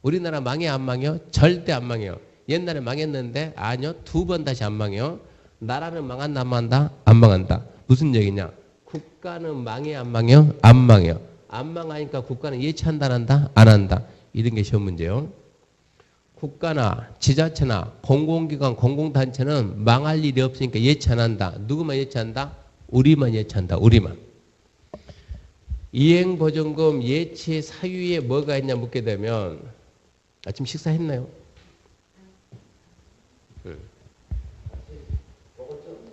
S1: 우리나라 망해 안 망해요? 절대 안 망해요. 옛날에 망했는데 아니요. 2번 다시 안 망해요. 나라는 망한다 안 망한다? 안 망한다. 무슨 얘기냐? 국가는 망해 안 망해요? 안 망해요. 안 망하니까 국가는 예치한다 안 한다? 안 한다. 이런 게 시험 문제요. 국가나 지자체나 공공기관 공공단체는 망할 일이 없으니까 예치 안 한다. 누구만 예치한다? 우리만 예치한다. 우리만. 이행보증금 예치 사유에 뭐가 있냐 묻게 되면 아침 식사했나요?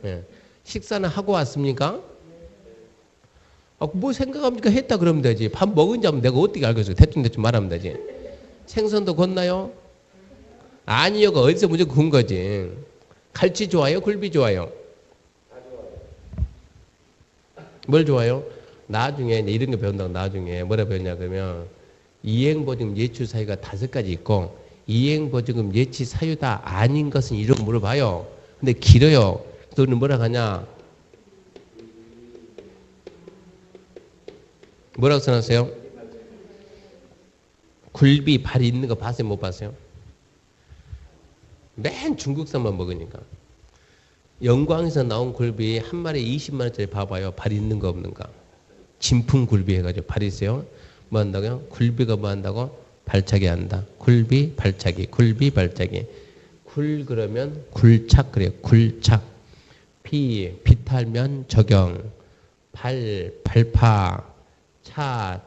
S1: 네. 식사는 하고 왔습니까? 뭐 생각합니까? 했다 그러면 되지. 밥 먹은지 하면 내가 어떻게 알겠어요? 대충 말하면 되지. 생선도 걷나요? 아니요가 어디서 무조건 군 거지. 갈치 좋아요? 굴비 좋아요? 뭘 좋아요? 나중에 이런 거 배운다고 나중에 뭐라 배웠냐 그러면 이행보증금 예치 사유가 5가지 있고 이행보증금 예치 사유다 아닌 것은 이런 거 물어봐요. 근데 길어요. 너는 뭐라 하냐? 뭐라고 써놨어요? 굴비 발 있는 거 봤어요? 못 봤어요? 맨 중국산만 먹으니까. 영광에서 나온 굴비 한 마리에 20만 원짜리 봐봐요. 발 있는 거 없는가. 진품 굴비 해가지고 발 있어요. 뭐 한다고요? 굴비가 뭐 한다고? 발차기 한다. 굴비 발차기. 굴 그러면 굴착 그래요. 굴착. 비탈면 적용. 발파.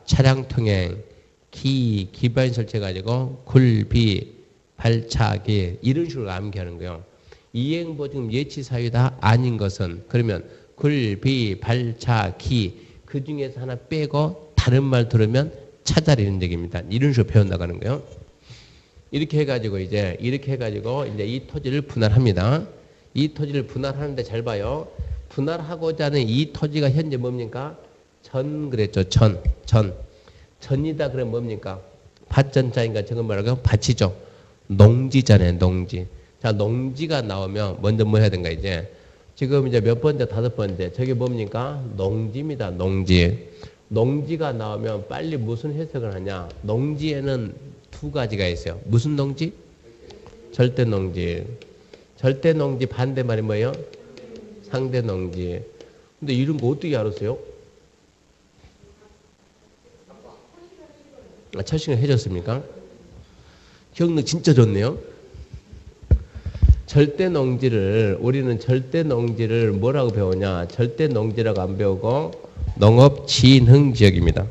S1: 차량 통행. 기반 설치해가지고 굴비 발차기 이런 식으로 암기하는 거예요. 이행보증금 예치 사유다 아닌 것은 그러면 굴비 발차기 그 중에서 하나 빼고 다른 말 들으면 찾아내는 얘기입니다. 이런 식으로 배워 나가는 거예요. 이렇게 해가지고 이제 이 토지를 분할합니다. 이 토지를 분할하는데 잘 봐요. 분할하고자 하는 이 토지가 현재 뭡니까? 전 그랬죠. 전이다 그러면 뭡니까? 밭전자인가 저건 뭐라고요? 밭이죠. 농지잖아요. 농지. 자, 농지가 나오면 먼저 뭐 해야 되는가 이제. 지금 이제 몇 번째? 5번째. 저게 뭡니까? 농지입니다. 농지가 나오면 빨리 무슨 해석을 하냐? 농지에는 2가지가 있어요. 무슨 농지? 절대 농지. 절대 농지 반대말이 뭐예요? 상대 농지. 근데 이런 거 어떻게 알았어요? 첫 시간 해줬습니까? 기억력 진짜 좋네요. 우리는 절대 농지를 뭐라고 배우냐? 절대 농지라고 안 배우고 농업진흥지역입니다.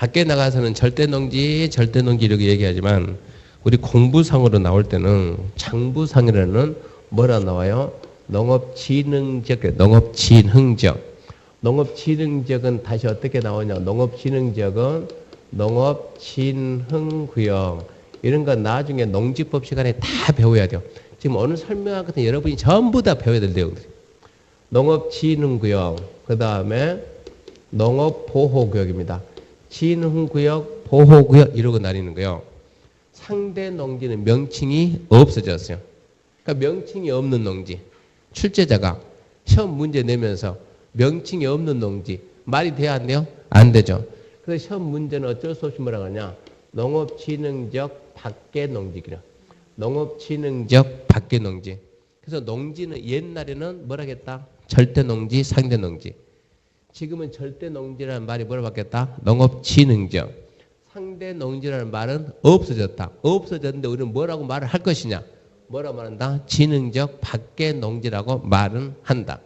S1: 밖에 나가서는 절대농지, 절대농지 이렇게 얘기하지만 우리 공부상으로 나올 때는 장부상이라는 뭐라 나와요? 농업진흥지역, 농업진흥지역. 농업진흥지역은 다시 어떻게 나오냐? 농업진흥지역은 농업진흥구역. 이런 건 나중에 농지법 시간에 다 배워야 돼요. 지금 오늘 설명하거든 여러분이 전부 다 배워야 될 내용들. 농업진흥구역, 그 다음에 농업보호구역입니다. 진흥구역, 보호구역 이러고 나뉘는 거예요. 상대 농지는 명칭이 없어졌어요. 그러니까 명칭이 없는 농지. 출제자가 시험 문제 내면서 명칭이 없는 농지. 말이 돼야 안 돼요? 안 되죠. 그래서 시험 문제는 어쩔 수 없이 뭐라고 하냐. 농업진흥지역 밖의 농지기라. 농업진흥지역 밖의 농지. 그래서 농지는 옛날에는 뭐라겠다? 절대농지, 상대농지. 지금은 절대농지라는 말이 뭐라 바뀌었다? 농업진흥지역. 상대농지라는 말은 없어졌다. 없어졌는데 우리는 뭐라고 말을 할 것이냐? 뭐라고 말한다? 진흥지역 밖의 농지라고 말은 한다.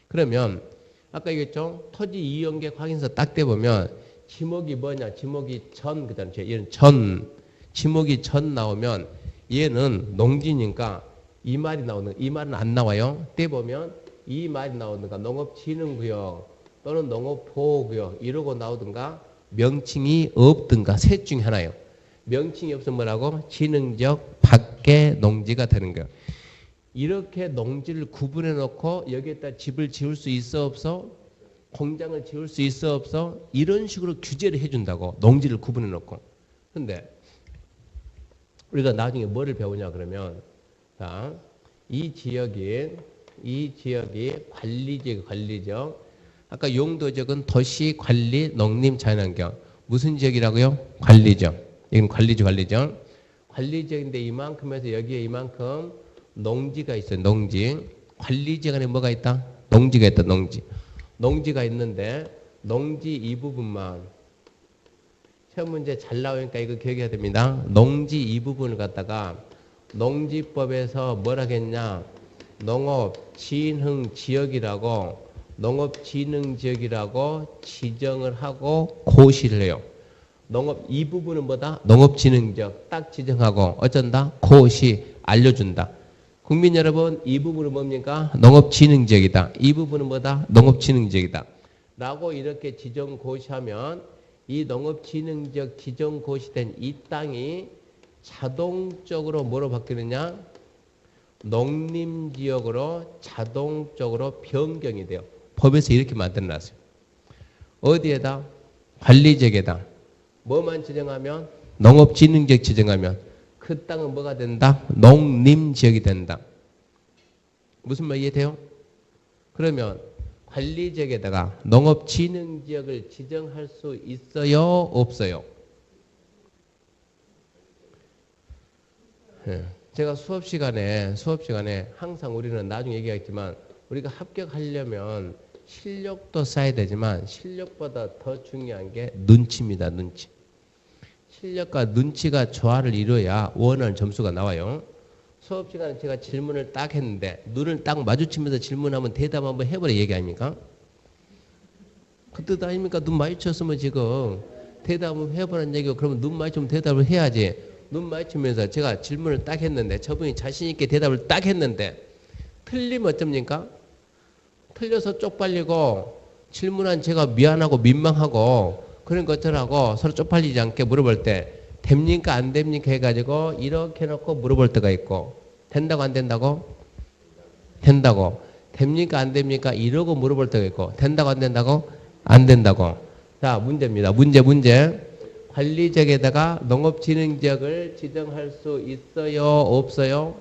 S1: 그러면 아까 얘기했죠? 토지 이용객 확인서 딱 떼보면 지목이 뭐냐? 지목이 전, 그 다음에 얘는 전. 지목이 전 나오면 얘는 농지니까 이 말이 나오는, 이 말은 안 나와요. 떼보면 이 말이 나오는가? 농업진흥구역 또는 농업보호구역 이러고 나오든가 명칭이 없든가 셋 중에 하나예요. 명칭이 없으면 뭐라고? 진흥지역 밖의 농지가 되는 거예요. 이렇게 농지를 구분해 놓고 여기에다 집을 지을 수 있어 없어? 공장을 지을 수 있어 없어? 이런 식으로 규제를 해준다고. 농지를 구분해 놓고. 근데 우리가 나중에 뭐를 배우냐 그러면 자, 이 지역이 관리지역 아까 용도지역은 도시관리 농림자연환경 무슨 지역이라고요? 관리지역. 이건 관리지역. 관리지역인데 이만큼에서 여기에 이만큼 농지가 있어요. 농지. 관리지역 안에 뭐가 있다? 농지가 있다. 농지가 있는데 농지 이 부분만 시험 문제 잘 나오니까 이거 기억해야 됩니다. 농지 이 부분을 갖다가 농지법에서 뭐라 했냐? 농업진흥지역이라고 지정을 하고 고시를 해요. 농업 이 부분은 뭐다? 농업진흥지역 딱 지정하고 어쩐다? 고시 알려준다. 국민 여러분 이 부분은 뭡니까? 농업진흥지역이다. 이 부분은 뭐다? 농업진흥지역이다. 라고 이렇게 지정 고시하면 이 농업진흥지역 지정 고시된 이 땅이 자동적으로 뭐로 바뀌느냐? 농림지역으로 자동적으로 변경이 돼요. 법에서 이렇게 만들어놨어요. 어디에다? 관리지역에다. 뭐만 지정하면? 농업진흥지역 지정하면 그 땅은 뭐가 된다? 농림지역이 된다. 무슨 말 이해돼요? 그러면 관리지역에다가 농업진흥지역을 지정할 수 있어요? 없어요? 제가 수업 시간에 항상 우리는 나중에 얘기하겠지만 우리가 합격하려면 실력도 쌓아야 되지만 실력보다 더 중요한 게 눈치입니다. 눈치. 실력과 눈치가 조화를 이루어야 원하는 점수가 나와요. 수업 시간에 제가 질문을 딱 했는데 눈을 딱 마주치면서 질문하면 대답 한번 해보라 얘기 아닙니까? 그 뜻 아닙니까? 눈 마주쳤으면 지금 대답 한번 해보라는 얘기고 그러면 눈 마주치면 대답을 해야지. 눈 마주치면서 제가 질문을 딱 했는데 저분이 자신 있게 대답을 딱 했는데 틀리면 어쩝니까? 틀려서 쪽팔리고 질문한 제가 미안하고 민망하고 그런 것들하고 서로 쪽팔리지 않게 물어볼 때 됩니까 안 됩니까 해가지고 이렇게 해놓고 물어볼 때가 있고 된다고 안 된다고? 된다고. 됩니까 안 됩니까? 이러고 물어볼 때가 있고 된다고 안 된다고? 안 된다고. 자 문제입니다. 문제. 관리지역에다가 농업진흥지역을 지정할 수 있어요? 없어요?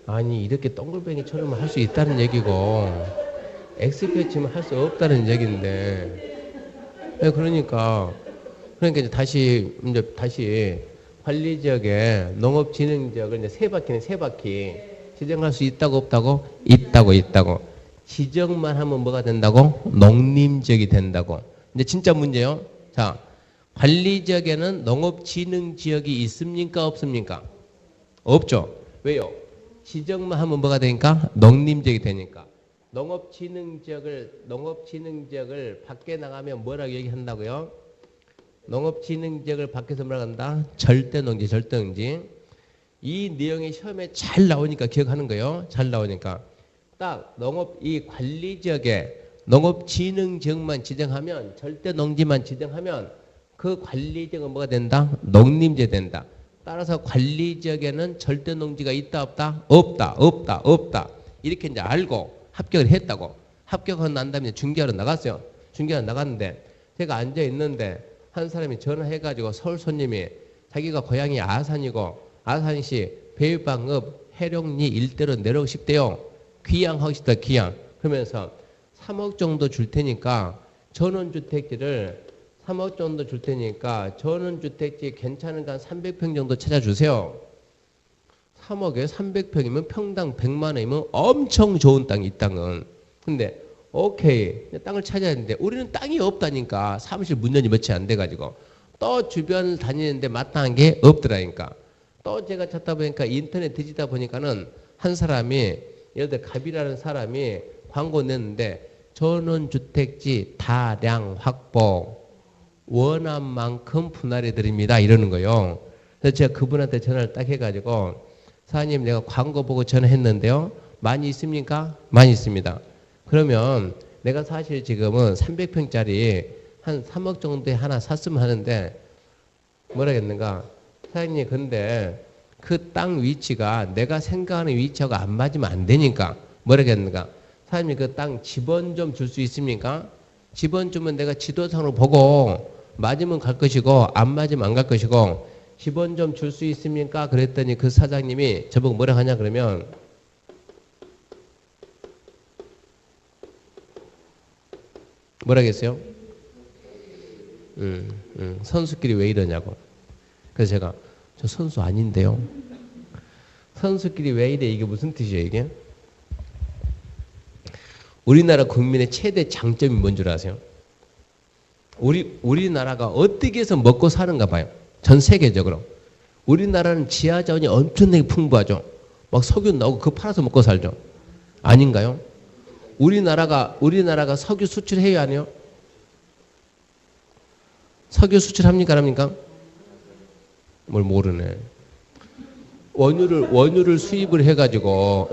S1: 아니 이렇게 동글뱅이처럼 할 수 있다는 얘기고 엑스표치면 할 수 없다는 얘기인데 그러니까 이제 다시 관리지역에 농업진흥지역을 이제 세 바퀴 지정할 수 있다고 없다고? 있다고. 지정만 하면 뭐가 된다고? 농림지역이 된다고. 이제 진짜 문제요. 자, 관리지역에는 농업진흥지역이 있습니까? 없습니까? 없죠. 왜요? 지정만 하면 뭐가 되니까? 농림지역이 되니까. 농업진흥지역을 밖에 나가면 뭐라고 얘기한다고요? 농업진흥지역을 밖에서 뭐라고 한다? 절대농지, 절대농지. 이 내용이 시험에 잘 나오니까 기억하는 거예요. 잘 나오니까. 딱 이 관리지역에 농업진흥지역만 지정하면, 절대농지만 지정하면 그 관리지역은 뭐가 된다? 농림지 된다. 따라서 관리지역에는 절대농지가 있다 없다? 없다. 이렇게 이제 알고 합격을 했다고. 합격하고 난 다음에 중개하러 나갔어요. 중개하러 나갔는데 제가 앉아 있는데 한 사람이 전화해가지고 서울 손님이 자기가 고향이 아산이고 아산시 배유방읍 해룡리 일대로 내려오고 싶대요. 귀향하고 싶다, 귀향. 그러면서 3억 정도 줄 테니까 전원주택지를 3억 정도 줄 테니까 전원주택지 괜찮은 한 300평 정도 찾아주세요. 3억에 300평이면 평당 100만 원이면 엄청 좋은 땅이 이 땅은. 근데 오케이 땅을 찾아야 되는데 우리는 땅이 없다니까. 사무실 문 연지 며칠 안 돼가지고 또 주변을 다니는데 마땅한 게 없더라니까. 또 제가 찾다 보니까 인터넷 뒤지다 보니까는 한 사람이 예를 들어 갑이라는 사람이 광고 냈는데 전원주택지 다량 확보 원한 만큼 분할해 드립니다 이러는 거예요. 그래서 제가 그분한테 전화를 딱 해가지고 사장님 내가 광고 보고 전화했는데요. 많이 있습니까? 많이 있습니다. 그러면 내가 사실 지금은 300평짜리 한 3억 정도에 하나 샀으면 하는데 뭐라겠는가? 사장님 근데 그 땅 위치가 내가 생각하는 위치하고 안 맞으면 안 되니까 뭐라겠는가? 사장님 그 땅 지번 좀 줄 수 있습니까? 지번 주면 내가 지도상으로 보고 맞으면 갈 것이고 안 맞으면 안 갈 것이고 지번 좀 줄 수 있습니까? 그랬더니 그 사장님이 저보고 뭐라 하냐 그러면 뭐라겠어요? 선수끼리 왜 이러냐고. 그래서 제가 저 선수 아닌데요. 선수끼리 왜 이래 이게 무슨 뜻이에요 이게? 우리나라 국민의 최대 장점이 뭔 줄 아세요? 우리나라가 어떻게 해서 먹고 사는가 봐요. 전 세계적으로. 우리나라는 지하자원이 엄청나게 풍부하죠. 막 석유 나오고 그거 팔아서 먹고 살죠. 아닌가요? 우리나라가 석유 수출해요 안 해요? 석유 수출합니까 안 합니까? 뭘 모르네. 원유를 수입을 해가지고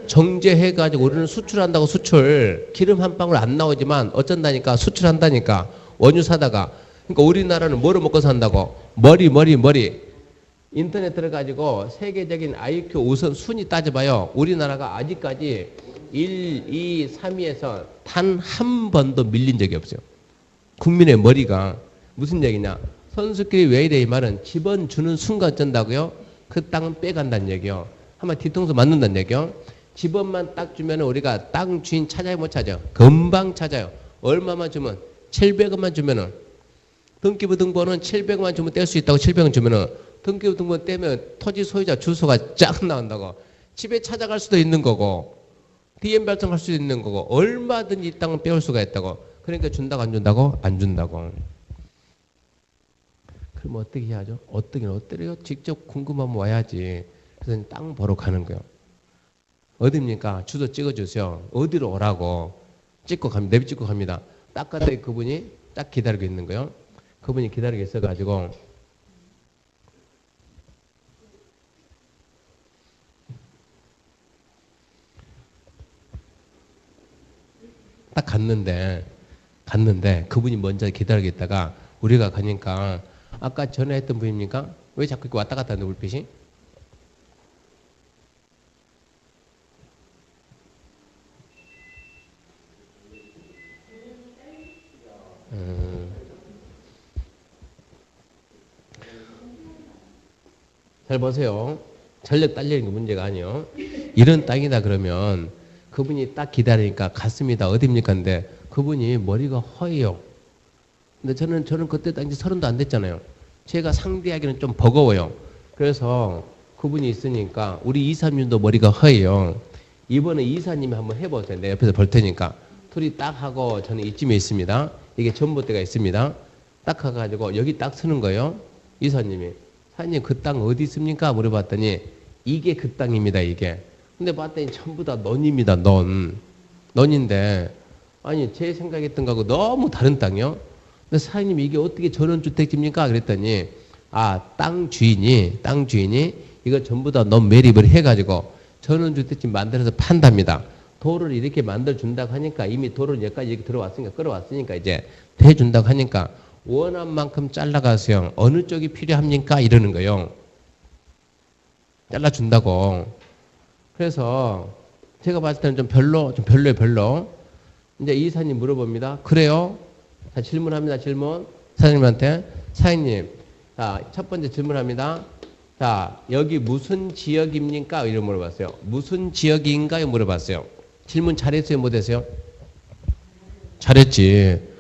S1: 정제해가지고 우리는 수출한다고 수출. 기름 한 방울 안 나오지만 어쩐다니까 수출한다니까. 원유 사다가. 그러니까 우리나라는 뭐로 먹고 산다고? 머리. 인터넷 들어가지고 세계적인 IQ 우선 순위 따져봐요. 우리나라가 아직까지 1, 2, 3위에서 단 한 번도 밀린 적이 없어요. 국민의 머리가. 무슨 얘기냐? 선수끼리 왜 이래 이 말은 집원 주는 순간 어쩐다고요? 그 땅은 빼간다는 얘기요. 한번 뒤통수 맞는다는 얘기요. 집원만 딱 주면 우리가 땅 주인 찾아요 못 찾아요? 금방 찾아요. 얼마만 주면? 700원만 주면은. 등기부 등본은 700원 주면 뗄 수 있다고. 700원 주면은 등기부 등본 떼면 토지 소유자 주소가 쫙 나온다고. 집에 찾아갈 수도 있는 거고 DM 발송할 수도 있는 거고 얼마든지 이 땅은 빼올 수가 있다고. 그러니까 준다고 안 준다고? 안 준다고. 그럼 어떻게 해야죠? 어때요? 직접 궁금하면 와야지. 그래서 땅 보러 가는 거예요. 어디입니까? 주소 찍어주세요. 어디로 오라고. 찍고 갑니다. 내비 찍고 갑니다. 딱 갔더니 그분이 딱 기다리고 있는 거예요. 그분이 기다리고 있어가지고 딱 갔는데 그분이 먼저 기다리고 있다가 우리가 가니까 아까 전화했던 분입니까? 왜 자꾸 이렇게 왔다 갔다 하는 불빛이? 잘 보세요. 전력 딸리는 게 문제가 아니요. 이런 땅이다 그러면 그분이 딱 기다리니까 갔습니다. 어딥니까? 근데 그분이 머리가 허해요. 근데 저는 그때 딱 이제 30도 안 됐잖아요. 제가 상대하기는 좀 버거워요. 그래서 그분이 있으니까 우리 이사님도 머리가 허해요. 이번에 이사님이 한번 해보세요. 내 옆에서 볼 테니까. 둘이 딱 하고 저는 이쯤에 있습니다. 이게 전봇대가 있습니다. 딱 가가지고 여기 딱 서는 거예요. 이사님이. 사장님 그 땅 어디 있습니까? 물어봤더니 이게 그 땅입니다, 이게. 근데 봤더니 전부 다 넌입니다, 넌. 넌인데, 아니, 제 생각했던 거하고 너무 다른 땅이요? 근데 사장님, 이게 어떻게 전원주택지입니까? 그랬더니, 땅 주인이 이거 전부 다 넌 매립을 해가지고 전원주택지 만들어서 판답니다. 도로를 이렇게 만들어준다고 하니까 이미 도로를 여기까지 이렇게 들어왔으니까, 끌어왔으니까 이제 대준다고 하니까 원한 만큼 잘라가세요. 어느 쪽이 필요합니까? 이러는 거예요. 잘라준다고. 그래서 제가 봤을 때는 좀 별로예요, 별로. 이제 이사님 물어봅니다. 그래요? 자, 질문합니다, 질문. 사장님한테. 사장님, 자, 첫 번째 질문합니다. 자, 여기 무슨 지역입니까? 이런 물어봤어요. 무슨 지역인가요? 물어봤어요. 질문 잘했어요, 못했어요? 잘했지.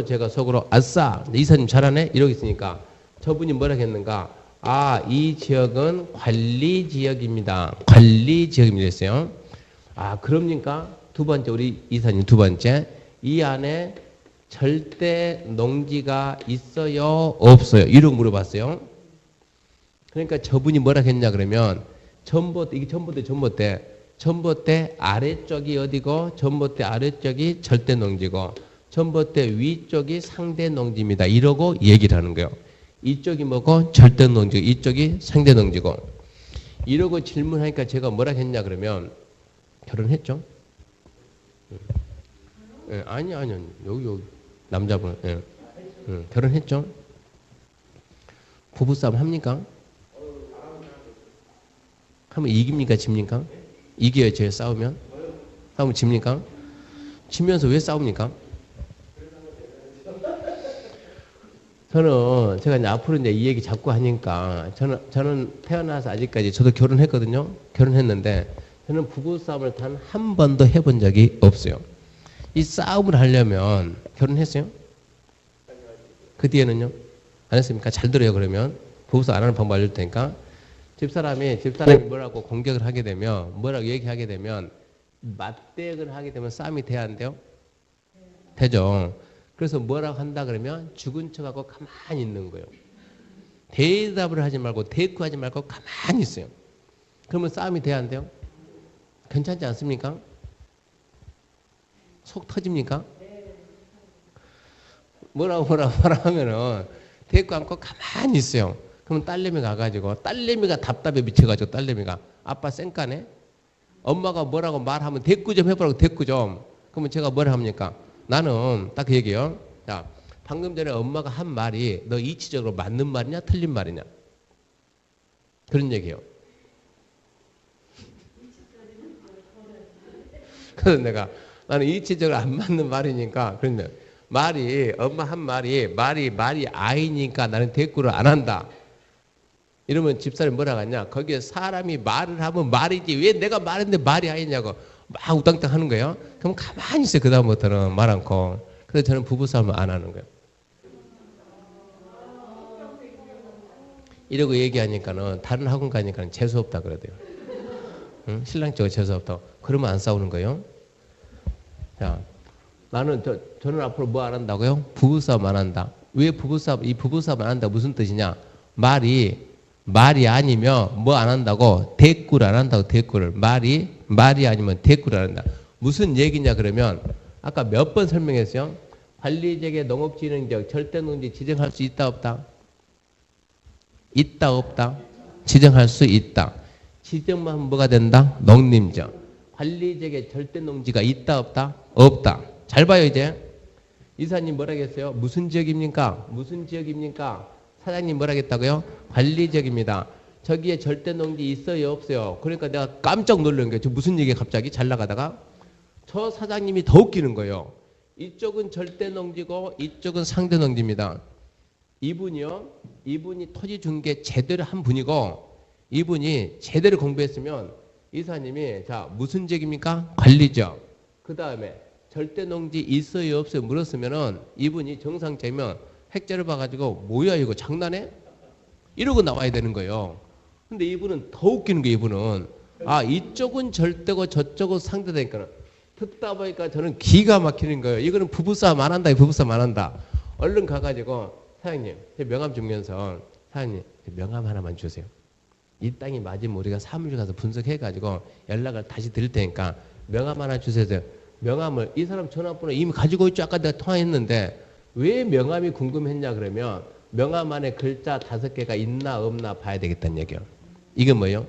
S1: 제가 아싸, 이사님 잘하네? 이러고 있으니까 저분이 뭐라 했는가? 이 지역은 관리 지역입니다. 관리 지역입니다. 했어요. 그럽니까? 두 번째, 우리 이사님 두 번째. 이 안에 절대 농지가 있어요? 없어요? 이러고 물어봤어요. 그러니까 저분이 뭐라 했냐 그러면 이게 전봇대 아래쪽이 어디고 전봇대 아래쪽이 절대 농지고 전봇대 위쪽이 상대 농지입니다. 이러고 얘기를 하는 거예요. 이쪽이 뭐고 절대 농지고 이쪽이 상대 농지고 이러고 질문하니까 제가 뭐라 했냐 그러면 결혼했죠? 아니요. 여기 남자분 결혼했죠? 부부싸움 합니까? 하면 이깁니까? 집니까? 이겨요, 제 싸우면? 싸우면 집니까? 지면서 왜 싸웁니까? 제가 이제 앞으로 이제 이 얘기 자꾸 하니까, 저는 태어나서 아직까지 저도 결혼했거든요? 결혼했는데, 저는 부부싸움을 단 한 번도 해본 적이 없어요. 이 싸움을 하려면, 결혼했어요? 그 뒤에는요? 안 했습니까? 잘 들어요, 그러면. 부부싸움 안 하는 방법 알려줄 테니까. 집사람이 뭐라고 공격을 하게 되면, 뭐라고 얘기하게 되면, 맞대응을 하게 되면 싸움이 돼야 안 돼요? 되죠. 그래서 뭐라고 한다 그러면 죽은 척하고 가만히 있는 거예요. 대답을 하지 말고 대꾸하지 말고 가만히 있어요. 그러면 싸움이 돼야 안 돼요? 괜찮지 않습니까? 속 터집니까? 뭐라고 하면은 대꾸 않고 가만히 있어요. 그러면 딸내미 가가지고 딸내미가 답답해 미쳐가지고 딸내미가 아빠 쌩까네? 엄마가 뭐라고 말하면 대꾸 좀 해보라고 대꾸 좀. 그러면 제가 뭐라 합니까? 나는 딱 그 얘기요. 자, 방금 전에 엄마가 한 말이 너 이치적으로 맞는 말이냐 틀린 말이냐 그런 얘기예요. 그래서 나는 이치적으로 안 맞는 말이니까 그런데 엄마 한 말이 아이니까 나는 대꾸를 안 한다. 이러면 집사람이 뭐라 하냐? 거기에 사람이 말을 하면 말이지 왜 내가 말했는데 말이 아니냐고 막 우당탕 하는 거예요. 그럼 가만히 있어요. 그 다음부터는 말 않고. 그래서 저는 부부싸움을 안 하는 거예요. 이러고 얘기하니까는 다른 학원 가니까는 재수없다 그러대요. 응? 신랑 쪽에 재수없다고. 그러면 안 싸우는 거예요. 자, 저는 앞으로 뭐 안 한다고요? 부부싸움 안 한다. 왜 부부싸움 안 한다 무슨 뜻이냐? 말이 아니면 뭐 안 한다고? 대꾸를 안 한다고 대꾸를. 말이 아니면 대꾸를 안 한다. 무슨 얘기냐 그러면 아까 몇 번 설명했어요? 관리적의 농업진흥적 절대농지 지정할 수 있다 없다? 있다 없다? 지정할 수 있다. 지정만 하면 뭐가 된다? 농림적. 관리적의 절대농지가 있다 없다? 없다. 잘 봐요 이제. 이사님 뭐라 했어요? 무슨 지역입니까? 무슨 지역입니까? 사장님 뭐라 했다고요? 관리적입니다. 저기에 절대농지 있어요 없어요? 그러니까 내가 깜짝 놀란 거예요. 저 무슨 얘기가 갑자기 잘 나가다가 저 사장님이 더 웃기는 거예요. 이쪽은 절대농지고 이쪽은 상대농지입니다. 이분이 토지 중개 제대로 한 분이고 이분이 제대로 공부했으면 이사님이 자 무슨 지역입니까? 관리적. 그 다음에 절대농지 있어요 없어요 물었으면은 이분이 정상적이면 핵자를 봐가지고 뭐야 이거 장난해? 이러고 나와야 되는 거예요. 근데 이분은 더 웃기는 게 이분은 이쪽은 절대고 저쪽은 상대되니까 듣다 보니까 저는 기가 막히는 거예요. 이거는 부부싸움 안 한다. 부부싸움 안 한다. 얼른 가가지고 사장님 제 명함 주면서 사장님 제 명함 하나만 주세요. 이 땅이 맞으면 우리가 사무실 가서 분석해가지고 연락을 다시 드릴 테니까 명함 하나 주세요. 명함을 이 사람 전화번호 이미 가지고 있죠. 아까 내가 통화했는데 왜 명함이 궁금했냐 그러면 명함 안에 글자 5개가 있나 없나 봐야 되겠다는 얘기예요. 이게 뭐예요?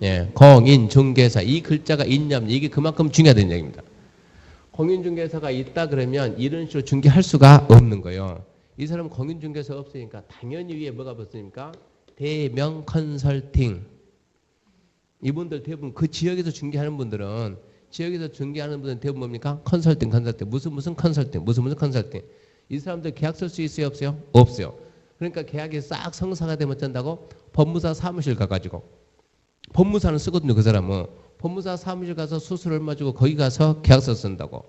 S1: 예, 공인중개사 이 글자가 있냐 이게 그만큼 중요하다는 얘기입니다. 공인중개사가 있다 그러면 이런 식으로 중개할 수가 없는 거예요. 이 사람 공인중개사 없으니까 당연히 위에 뭐가 붙습니까? 대명 컨설팅. 이분들 대부분 그 지역에서 중개하는 분들은 지역에서 중개하는 분들은 대부분 뭡니까? 컨설팅 무슨 컨설팅 무슨 컨설팅. 이 사람들 계약 쓸 수 있어요 없어요? 없어요. 그러니까 계약이 싹 성사가 되면 어쩐다고? 법무사 사무실 가가지고 법무사는 쓰거든요. 그 사람은 법무사 사무실 가서 수술 얼마 주고 거기 가서 계약서 쓴다고.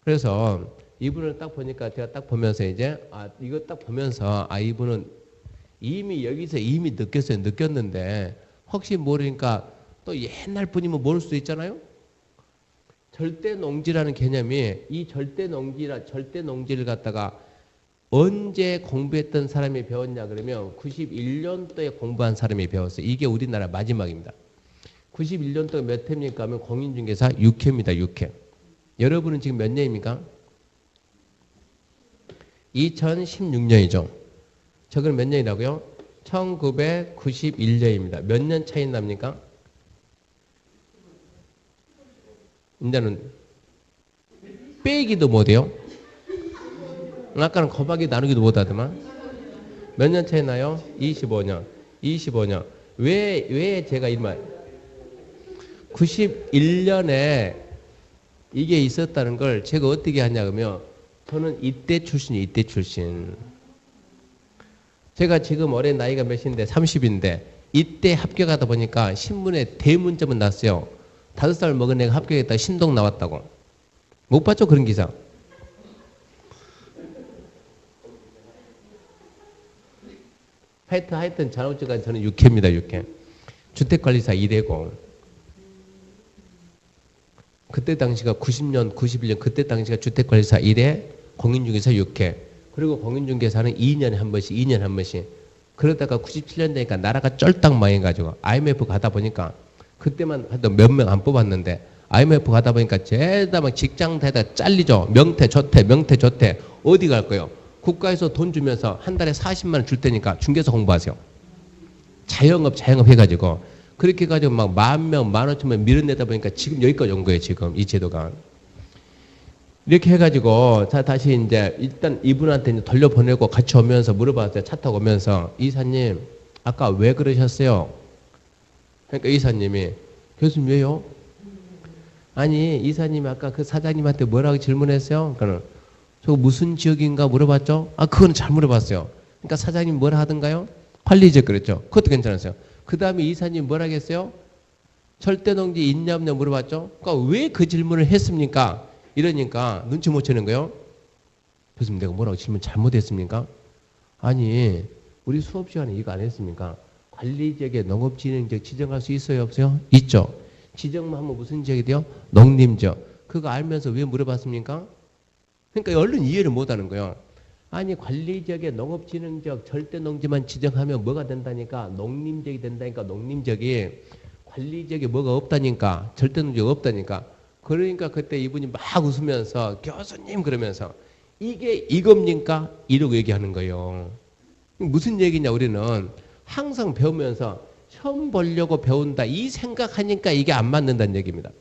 S1: 그래서 이분을 딱 보니까 제가 딱 보면서 이제 이거 딱 보면서 이분은 이미 여기서 이미 느꼈는데 혹시 모르니까 또 옛날 분이면 모를 수도 있잖아요. 절대 농지라는 개념이 이 절대 농지를 갖다가 언제 공부했던 사람이 배웠냐 그러면 91년도에 공부한 사람이 배웠어요. 이게 우리나라 마지막입니다. 91년도가 몇 회입니까 하면 공인중개사 6회입니다. 6회. 여러분은 지금 몇 년입니까? 2016년이죠. 저건 몇 년이라고요? 1991년입니다. 몇 년 차이 납니까? 이제는 빼기도 못해요. 아까는 곱하기 나누기도 못하더만. 몇 년 차이 나요? 25년. 25년. 왜 제가 이 말 91년에 이게 있었다는 걸 제가 어떻게 하냐 그러면 저는 이때 출신. 제가 지금 올해 나이가 몇인데 30인데 이때 합격하다 보니까 신문에 대문자문 났어요. 5살 먹은 애가 합격했다 신동 나왔다고. 못 봤죠 그런 기사. 하여튼 자동차가 저는 6회입니다. 6회. 주택관리사 1회고 그때 당시가 90년 91년 그때 당시가 주택관리사 1회 공인중개사 6회 그리고 공인중개사는 2년에 한 번씩 그러다가 97년 되니까 나라가 쫄딱 망해가지고 IMF 가다 보니까 그때만 하여튼 몇 명 안 뽑았는데 IMF 가다 보니까 죄다 막 직장 다니다 잘리죠. 명퇴 조퇴 어디 갈 거예요? 국가에서 돈 주면서 한 달에 40만 원 줄 테니까 중개사 공부하세요. 자영업 해가지고 그렇게 해가지고 막 10,000명 15,000명 밀어내다 보니까 지금 여기까지 온 거예요. 지금 이 제도가. 이렇게 해가지고 자 다시 이제 일단 이분한테 이제 돌려보내고 같이 오면서 물어봤어요. 차 타고 오면서 이사님 아까 왜 그러셨어요? 그러니까 이사님이 교수님 왜요? 아니 이사님이 아까 그 사장님한테 뭐라고 질문했어요? 그러니까 저거 무슨 지역인가 물어봤죠? 그건 잘 물어봤어요. 그러니까 사장님 뭐라 하던가요? 관리지역 그랬죠. 그것도 괜찮았어요. 그 다음에 이사님 뭐라 했어요? 절대농지 있냐 없냐 물어봤죠. 그러니까 왜 그 질문을 했습니까? 이러니까 눈치 못 채는 거예요. 교수님 내가 뭐라고 질문 잘못했습니까? 아니 우리 수업 시간에 이거 안 했습니까? 관리지역에 농업진흥지역 지정할 수 있어요 없어요? 있죠. 지정만 하면 무슨 지역이 돼요? 농림지역. 그거 알면서 왜 물어봤습니까? 그러니까 얼른 이해를 못하는 거예요. 아니 관리지역에 농업진흥지역 절대농지만 지정하면 뭐가 된다니까? 농림지역이 된다니까. 농림지역이 관리지역에 뭐가 없다니까. 절대농지가 없다니까. 그러니까 그때 이분이 막 웃으면서 교수님 그러면서 이게 이겁니까? 이러고 얘기하는 거예요. 무슨 얘기냐 우리는 항상 배우면서 처음 보려고 배운다 이 생각하니까 이게 안 맞는다는 얘기입니다.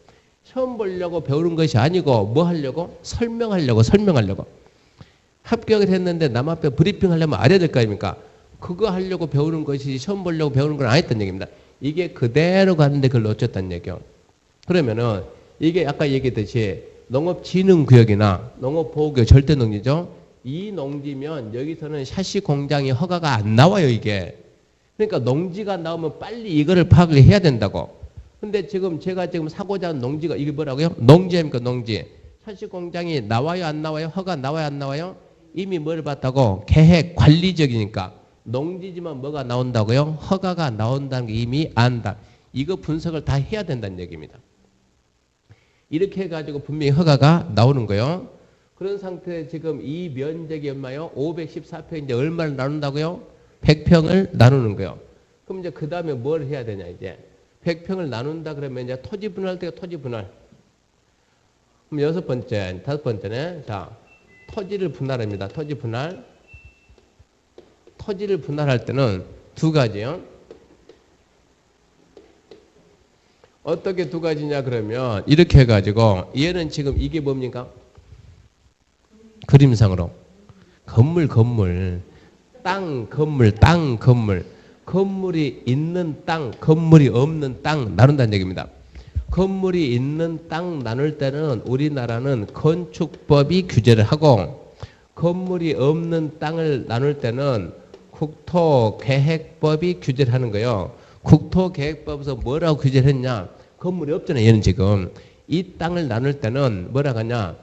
S1: 처음 보려고 배우는 것이 아니고 뭐 하려고? 설명하려고. 합격을 했는데 남 앞에 브리핑 하려면 알아야 될 거 아닙니까? 그거 하려고 배우는 것이 처음 보려고 배우는 건 아니었다는 얘기입니다. 이게 그대로 가는데 그걸 놓쳤다는 얘기요. 그러면은 이게 아까 얘기했듯이 농업진흥구역이나 농업보호구역 절대농지죠. 이 농지면 여기서는 샤시 공장이 허가가 안 나와요 이게. 그러니까 농지가 나오면 빨리 이거를 파악을 해야 된다고. 근데 제가 지금 사고자 하는 농지가 이게 뭐라고요? 농지입니까 농지. 샤시 공장이 나와요 안 나와요? 허가 나와요 안 나와요? 이미 뭘 봤다고? 계획 관리적이니까. 농지지만 뭐가 나온다고요? 허가가 나온다는 게 이미 안다. 이거 분석을 다 해야 된다는 얘기입니다. 이렇게 해가지고 분명히 허가가 나오는 거예요. 그런 상태에 지금 이 면적이 얼마요? 514평인데 얼마를 나눈다고요? 100평을 나누는 거예요. 그럼 이제 그 다음에 뭘 해야 되냐, 이제. 100평을 나눈다 그러면 이제 토지 분할 때가 토지 분할. 그럼 여섯 번째, 다섯 번째네. 자, 토지를 분할합니다. 토지 분할. 토지를 분할할 때는 두 가지요. 어떻게 두 가지냐 그러면 이렇게 해가지고 얘는 지금 이게 뭡니까? 그림상으로 건물 땅 건물 건물이 있는 땅 건물이 없는 땅 나눈다는 얘기입니다. 건물이 있는 땅 나눌 때는 우리나라는 건축법이 규제를 하고 건물이 없는 땅을 나눌 때는 국토계획법이 규제를 하는 거예요. 국토계획법에서 뭐라고 규제를 했냐? 건물이 없잖아요. 얘는 지금. 이 땅을 나눌 때는 뭐라고 하냐?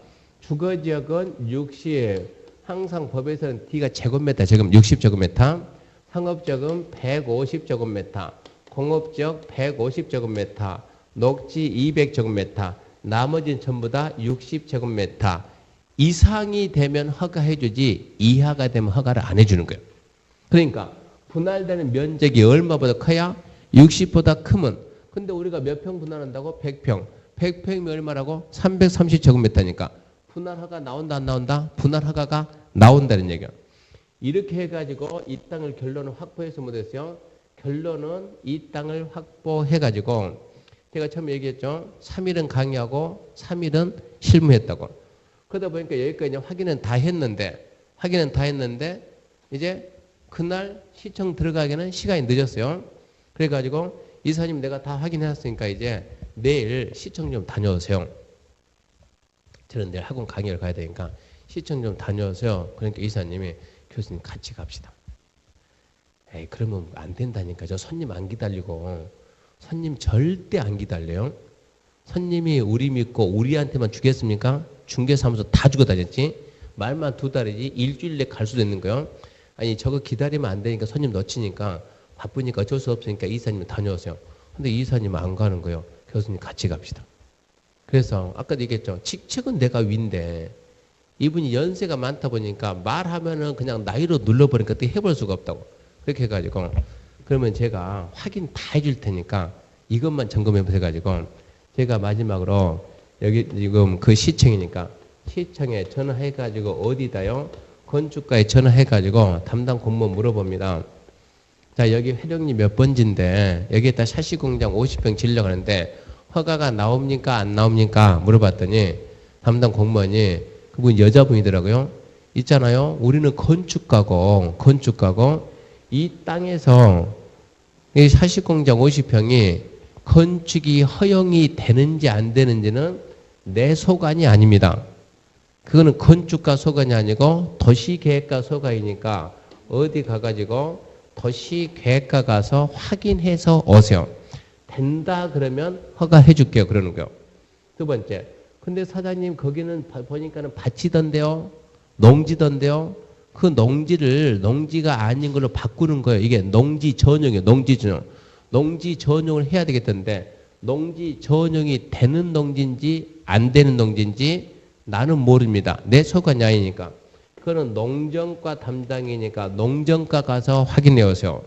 S1: 주거지역은 60, 항상 법에서는 D가 제곱미터, 지금 60제곱미터, 상업지역은 150제곱미터, 공업지역 150제곱미터, 녹지 200제곱미터, 나머지는 전부 다 60제곱미터 이상이 되면 허가해주지 이하가 되면 허가를 안 해주는 거예요. 그러니까 분할되는 면적이 얼마보다 커야 60보다 크면 근데 우리가 몇 평 분할한다고? 100평. 100평이면 얼마라고? 330제곱미터니까 분할 허가 나온다 안 나온다? 분할 허가가 나온다는 얘기야. 이렇게 해가지고 이 땅을 결론을 확보해서 못했어요. 결론은 이 땅을 확보해가지고 제가 처음에 얘기했죠. 3일은 강의하고 3일은 실무했다고. 그러다 보니까 여기까지 확인은 다 했는데 이제 그날 시청 들어가기는 시간이 늦었어요. 그래가지고 이사님 내가 다 확인해놨으니까 이제 내일 시청 좀 다녀오세요. 저는 내일 학원 강의를 가야 되니까 시청 좀 다녀오세요. 그러니까 이사님이 교수님 같이 갑시다. 에이 그러면 안 된다니까. 저 손님 안 기다리고 손님 절대 안 기다려요. 손님이 우리 믿고 우리한테만 주겠습니까? 중개사무소 다 주고 다녔지. 말만 2달이지 일주일 내 갈 수도 있는 거예요. 아니 저거 기다리면 안 되니까 손님 놓치니까 바쁘니까 어쩔 수 없으니까 이사님 다녀오세요. 근데 이사님은 안 가는 거예요. 교수님 같이 갑시다. 그래서 아까도 얘기했죠. 직책은 내가 위인데 이분이 연세가 많다 보니까 말하면은 그냥 나이로 눌러버리니까 어떻게 해볼 수가 없다고. 그렇게 해가지고 그러면 제가 확인 다 해줄 테니까 이것만 점검해 보셔가지고 제가 마지막으로 여기 지금 그 시청이니까 시청에 전화해가지고 어디다요? 건축가에 전화해가지고 담당 공무원 물어봅니다. 자 여기 회령리 몇 번지인데 여기에다 샤시공장 50평 지으려고 하는데 허가가 나옵니까 안 나옵니까 물어봤더니 담당 공무원이 그분 여자분이더라고요. 있잖아요. 우리는 건축가고 이 땅에서 이 샤시공장 50평이 건축이 허용이 되는지 안 되는지는 내 소관이 아닙니다. 그거는 건축가 소관이 아니고 도시계획가 소관이니까 어디 가가지고 도시계획가 가서 확인해서 오세요. 된다 그러면 허가해 줄게요. 그러는 거예요. 두 번째. 근데 사장님 거기는 보니까는 밭이던데요. 농지던데요. 그 농지를 농지가 아닌 걸로 바꾸는 거예요. 이게 농지 전용이에요. 농지 전용. 농지 전용을 해야 되겠던데 농지 전용이 되는 농지인지 안 되는 농지인지 나는 모릅니다. 내 소관이 아니니까. 그거는 농정과 담당이니까 농정과 가서 확인해 오세요.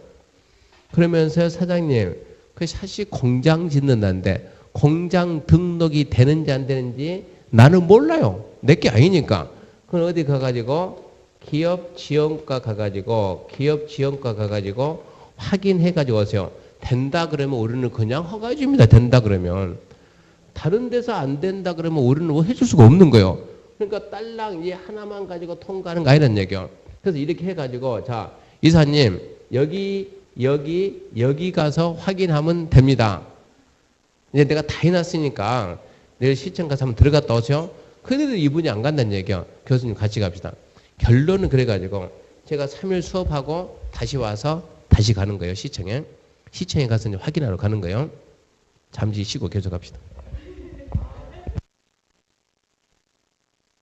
S1: 그러면서 사장님 그 샤시 공장 짓는다는데 공장 등록이 되는지 안 되는지 나는 몰라요. 내게 아니니까. 그건 어디 가가지고 기업지원과 가가지고 확인해가지고 오세요. 된다 그러면 우리는 그냥 허가해 줍니다. 된다 그러면. 다른 데서 안 된다 그러면 우리는 뭐 해줄 수가 없는 거예요. 그러니까 딸랑 이 하나만 가지고 통과하는 거 아니란 얘기요. 그래서 이렇게 해가지고 자 이사님 여기 가서 확인하면 됩니다. 이제 내가 다 해놨으니까 내일 시청 가서 한번 들어갔다 오세요. 그래도 이분이 안 간다는 얘기요. 교수님 같이 갑시다. 결론은 그래가지고 제가 3일 수업하고 다시 와서 다시 가는 거예요. 시청에 가서 이제 확인하러 가는 거예요. 잠시 쉬고 계속 합시다.